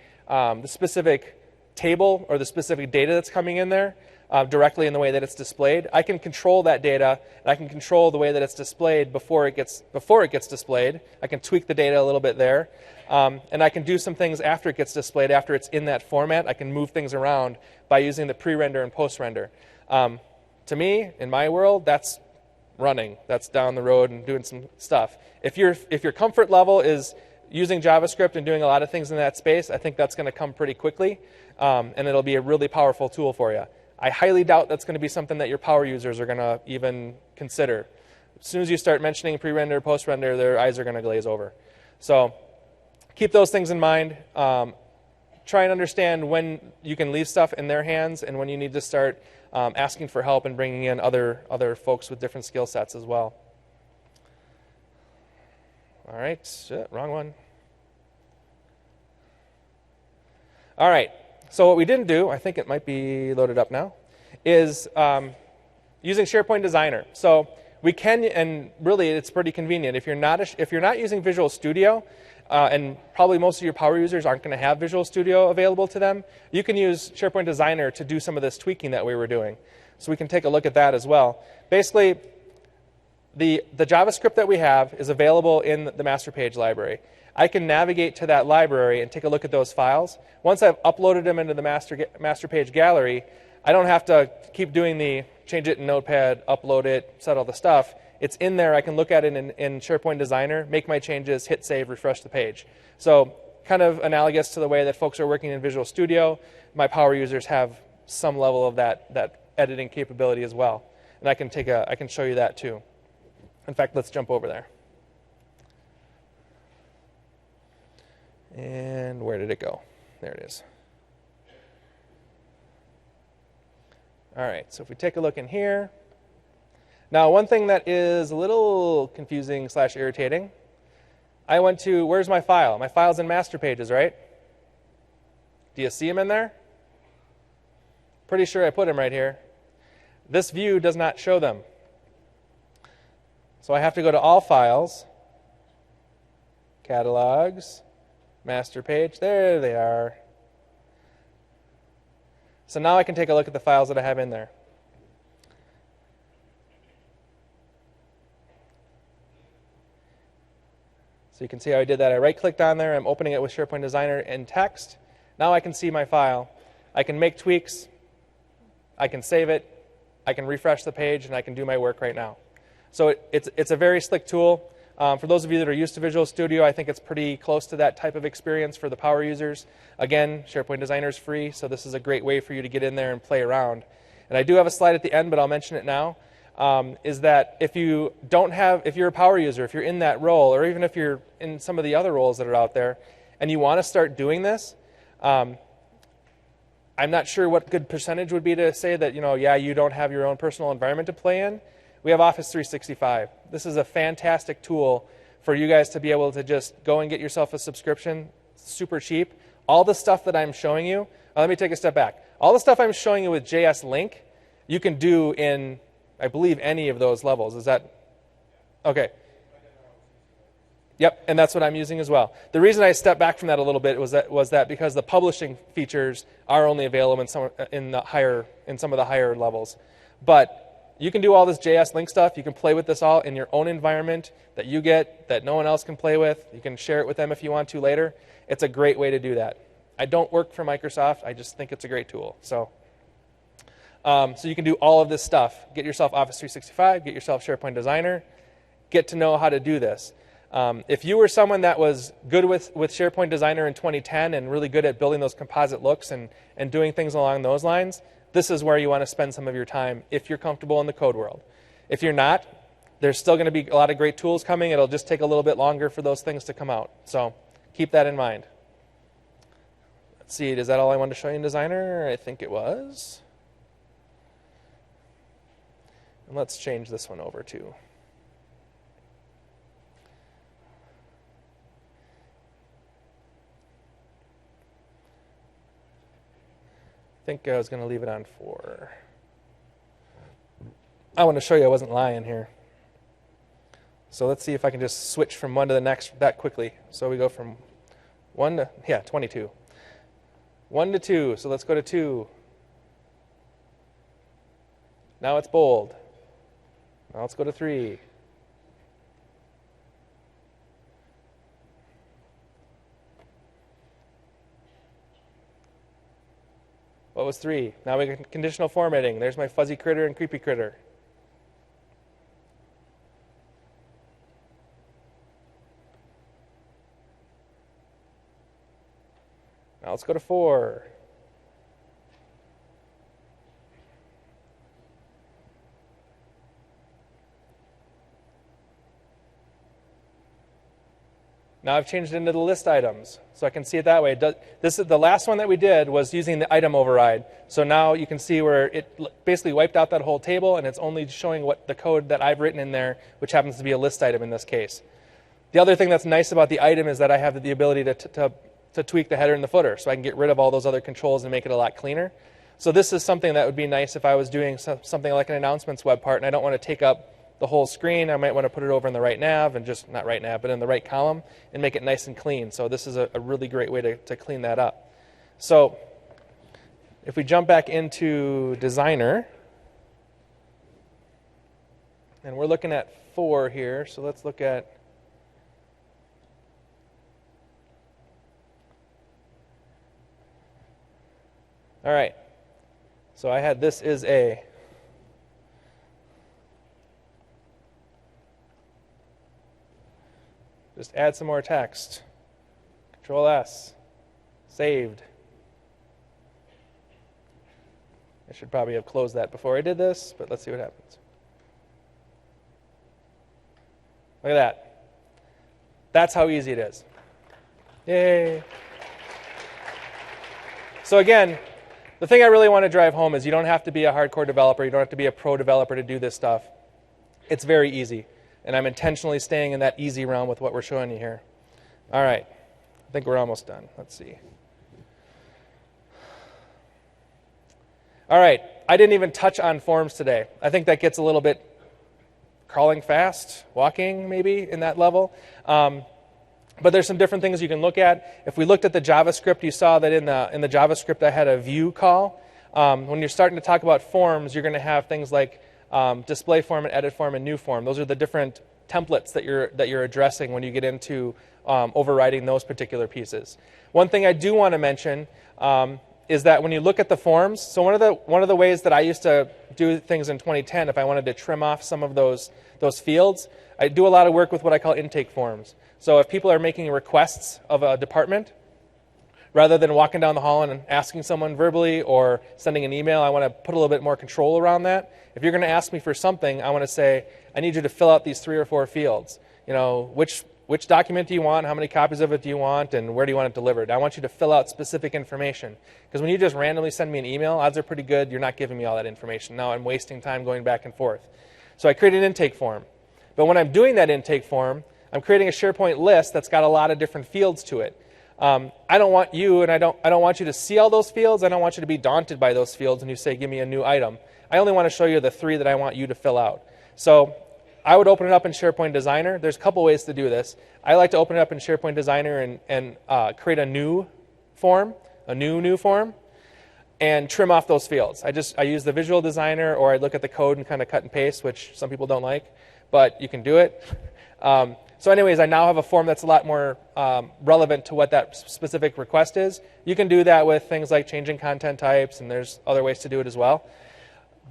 specific table or the specific data that's coming in there directly in the way that it's displayed, I can control that data, and I can control the way that it's displayed before it gets displayed. I can tweak the data a little bit there, and I can do some things after it gets displayed, after it's in that format. I can move things around by using the pre-render and post-render. To me, in my world, that's running. That's down the road and doing some stuff. If your comfort level is using JavaScript and doing a lot of things in that space, I think that's going to come pretty quickly, and it'll be a really powerful tool for you. I highly doubt that's going to be something that your power users are going to even consider. As soon as you start mentioning pre-render, post-render, their eyes are going to glaze over. So keep those things in mind. Try and understand when you can leave stuff in their hands and when you need to start asking for help and bringing in other folks with different skill sets as well. All right, shit, wrong one. All right, so what we didn't do, I think it might be loaded up now, is using SharePoint Designer. So we can, and really it's pretty convenient. If you're not using Visual Studio, and probably most of your power users aren't going to have Visual Studio available to them, you can use SharePoint Designer to do some of this tweaking that we were doing. So we can take a look at that as well. Basically, the JavaScript that we have is available in the master page library. I can navigate to that library and take a look at those files. Once I've uploaded them into the master page gallery, I don't have to keep doing the change it in Notepad, upload it, set all the stuff. It's in there. I can look at it in SharePoint Designer, make my changes, hit save, refresh the page. So kind of analogous to the way that folks are working in Visual Studio, my power users have some level of that editing capability as well. And I can show you that too. In fact, let's jump over there. And where did it go? There it is. All right, so if we take a look in here. Now, one thing that is a little confusing / irritating, I went to, where's my file? My file's in master pages, right? Do you see them in there? Pretty sure I put them right here. This view does not show them. So I have to go to all files, catalogs, master page. There they are. So now I can take a look at the files that I have in there. So you can see how I did that. I right-clicked on there. I'm opening it with SharePoint Designer in text. Now I can see my file. I can make tweaks. I can save it. I can refresh the page, and I can do my work right now. So it's a very slick tool. For those of you that are used to Visual Studio, I think it's pretty close to that type of experience for the power users. Again, SharePoint Designer is free, so this is a great way for you to get in there and play around. And I do have a slide at the end, but I'll mention it now, is that if you're a power user, if you're in that role, or even if you're in some of the other roles that are out there, and you want to start doing this, I'm not sure what good percentage would be to say that, yeah, you don't have your own personal environment to play in. We have Office 365. This is a fantastic tool for you guys to be able to just go and get yourself a subscription, super cheap. All the stuff that I'm showing you, let me take a step back. All the stuff I'm showing you with JS Link, you can do in, I believe, any of those levels. Is that, okay. Yep, and that's what I'm using as well. The reason I stepped back from that a little bit was that because the publishing features are only available in some of the higher levels. But you can do all this JS Link stuff. You can play with this all in your own environment that you get, that no one else can play with. You can share it with them if you want to later. It's a great way to do that. I don't work for Microsoft. I just think it's a great tool. So you can do all of this stuff. Get yourself Office 365. Get yourself SharePoint Designer. Get to know how to do this. If you were someone that was good with SharePoint Designer in 2010 and really good at building those composite looks and doing things along those lines, this is where you want to spend some of your time if you're comfortable in the code world. If you're not, there's still going to be a lot of great tools coming. It'll just take a little bit longer for those things to come out. So keep that in mind. Let's see, is that all I wanted to show you in Designer? I think it was. And let's change this one over too. I think I was going to leave it on 4. I want to show you I wasn't lying here. So let's see if I can just switch from one to the next that quickly. So we go from 1 to, 22. 1 to 2, so let's go to 2. Now it's bold. Now let's go to 3. What was 3? Now we got conditional formatting. There's my fuzzy critter and creepy critter. Now let's go to 4. Now I've changed it into the list items, so I can see it that way. This is the last one that we did was using the item override. So now you can see where it basically wiped out that whole table, and it's only showing what the code that I've written in there, which happens to be a list item in this case. The other thing that's nice about the item is that I have the ability to tweak the header and the footer, so I can get rid of all those other controls and make it a lot cleaner. So this is something that would be nice if I was doing something like an announcements web part, and I don't want to take up the whole screen. I might want to put it over in the right nav, and just not right nav, but in the right column, and make it nice and clean. So this is a really great way to clean that up. So if we jump back into Designer, and we're looking at 4 here, so let's look at all right. So I had this is a just add some more text. Control S. Saved. I should probably have closed that before I did this, but let's see what happens. Look at that. That's how easy it is. Yay. So again, the thing I really want to drive home is you don't have to be a hardcore developer. You don't have to be a pro developer to do this stuff. It's very easy. And I'm intentionally staying in that easy realm with what we're showing you here. All right. I think we're almost done. Let's see. All right. I didn't even touch on forms today. I think that gets a little bit crawling fast, walking maybe in that level. But there's some different things you can look at. If we looked at the JavaScript, you saw that in the JavaScript I had a view call. When you're starting to talk about forms, you're going to have things like display form and edit form and new form. Those are the different templates that you're addressing when you get into overriding those particular pieces. One thing I do want to mention is that when you look at the forms, so one of the ways that I used to do things in 2010, if I wanted to trim off some of those fields, I do a lot of work with what I call intake forms. So if people are making requests of a department, rather than walking down the hall and asking someone verbally or sending an email, I want to put a little bit more control around that. If you're going to ask me for something, I want to say, I need you to fill out these 3 or 4 fields. You know, which document do you want? How many copies of it do you want? And where do you want it delivered? I want you to fill out specific information. Because when you just randomly send me an email, odds are pretty good you're not giving me all that information. Now I'm wasting time going back and forth. So I created an intake form. But when I'm doing that intake form, I'm creating a SharePoint list that's got a lot of different fields to it. I don't want you, and I don't want you to see all those fields. I don't want you to be daunted by those fields and you say, give me a new item. I only want to show you the 3 that I want you to fill out. So I would open it up in SharePoint Designer. There's a couple ways to do this. I like to open it up in SharePoint Designer and create a new form, a new form, and trim off those fields. I use the visual designer, or I look at the code and kind of cut and paste, which some people don't like, but you can do it. So anyways, I now have a form that's a lot more relevant to what that specific request is. You can do that with things like changing content types, and there's other ways to do it as well.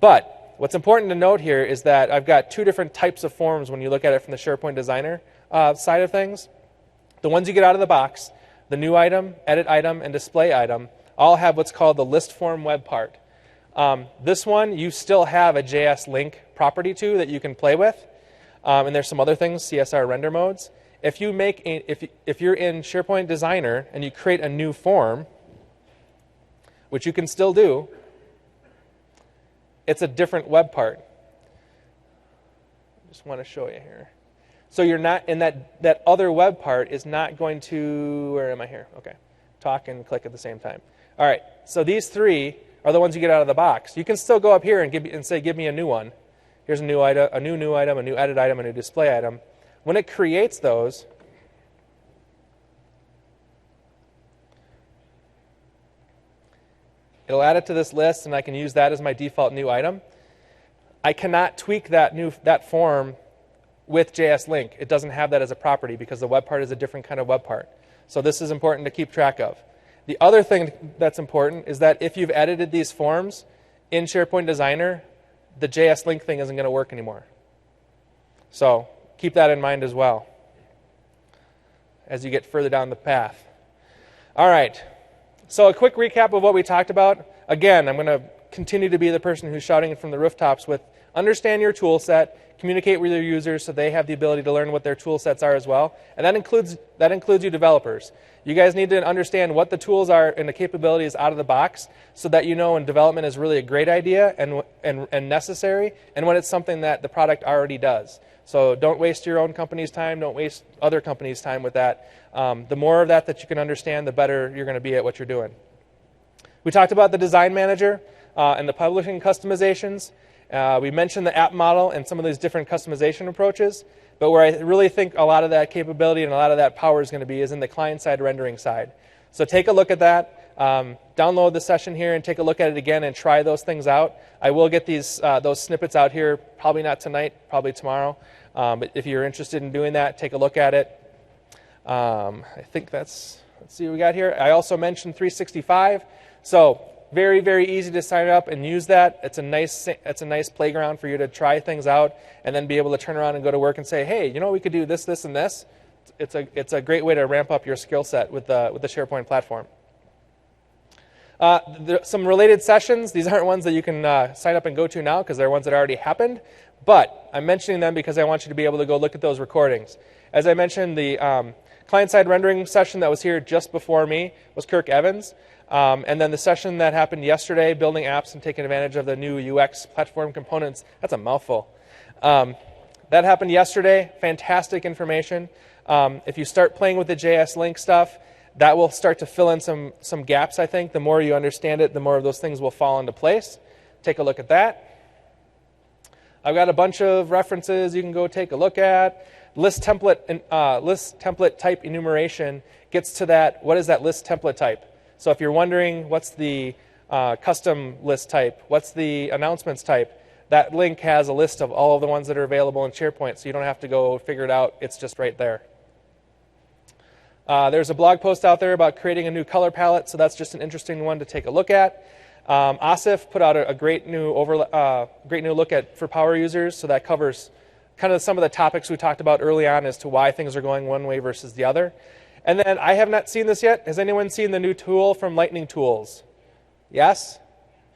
But what's important to note here is that I've got 2 different types of forms when you look at it from the SharePoint Designer side of things. The ones you get out of the box, the new item, edit item, and display item, all have what's called the list form web part. This one, you still have a JS link property to that you can play with. And there's some other things, CSR render modes. If you're in SharePoint Designer and you create a new form, which you can still do, it's a different web part. I just want to show you here. So you're not in that other web part is not going to, where am I here? Okay, talk and click at the same time. All right, so these 3 are the ones you get out of the box. You can still go up here and say, give me a new one. Here's a new item, a new item, a new edit item, a new display item. When it creates those, it'll add it to this list, and I can use that as my default new item. I cannot tweak that form with JS Link. It doesn't have that as a property because the web part is a different kind of web part. So this is important to keep track of. The other thing that's important is that if you've edited these forms in SharePoint Designer, the JS Link thing isn't going to work anymore. So keep that in mind as well as you get further down the path. All right, So a quick recap of what we talked about. Again, I'm going to continue to be the person who's shouting from the rooftops with understand your tool set, communicate with your users so they have the ability to learn what their tool sets are as well. And that includes you developers. You guys need to understand what the tools are and the capabilities out of the box so that you know when development is really a great idea and necessary, and when it's something that the product already does. So don't waste your own company's time. Don't waste other companies' time with that. The more of that you can understand, the better you're going to be at what you're doing. We talked about the design manager and the publishing customizations. We mentioned the app model and some of these different customization approaches. But where I really think a lot of that capability and a lot of that power is going to be is in the client-side rendering side. So take a look at that. Download the session here and take a look at it again and try those things out. I will get those snippets out here, probably not tonight, probably tomorrow. But if you're interested in doing that, take a look at it. I think let's see what we got here. I also mentioned 365. So very, very easy to sign up and use that. It's a nice playground for you to try things out and then be able to turn around and go to work and say, hey, you know, we could do this, this, and this. It's a great way to ramp up your skill set with the SharePoint platform. Some related sessions. These aren't ones that you can sign up and go to now because they're ones that already happened. But I'm mentioning them because I want you to be able to go look at those recordings. As I mentioned, the client-side rendering session that was here just before me was Kirk Evans. And then the session that happened yesterday, building apps and taking advantage of the new UX platform components, that's a mouthful. That happened yesterday. Fantastic information. If you start playing with the JS Link stuff, that will start to fill in some gaps, I think. The more you understand it, the more of those things will fall into place. Take a look at that. I've got a bunch of references you can go take a look at. List template type enumeration gets to that. What is that list template type? So if you're wondering what's the custom list type, what's the announcements type, that link has a list of all of the ones that are available in SharePoint, so you don't have to go figure it out. It's just right there. There's a blog post out there about creating a new color palette, so that's just an interesting one to take a look at. Asif put out a great new look at for power users, so that covers kind of some of the topics we talked about early on as to why things are going one way versus the other. And then I have not seen this yet. Has anyone seen the new tool from Lightning Tools? Yes?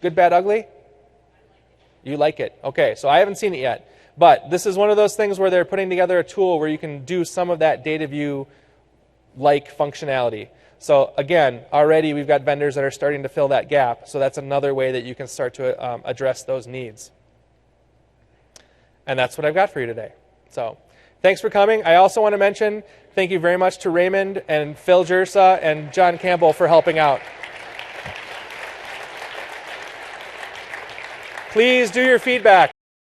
Good, bad, ugly? You like it. Okay, so I haven't seen it yet. But this is one of those things where they're putting together a tool where you can do some of that data view-like functionality. So again, already we've got vendors that are starting to fill that gap. So that's another way that you can start to address those needs. And that's what I've got for you today. So thanks for coming. I also want to mention thank you very much to Raymond and Phil Jersa and John Campbell for helping out. Please do your feedback.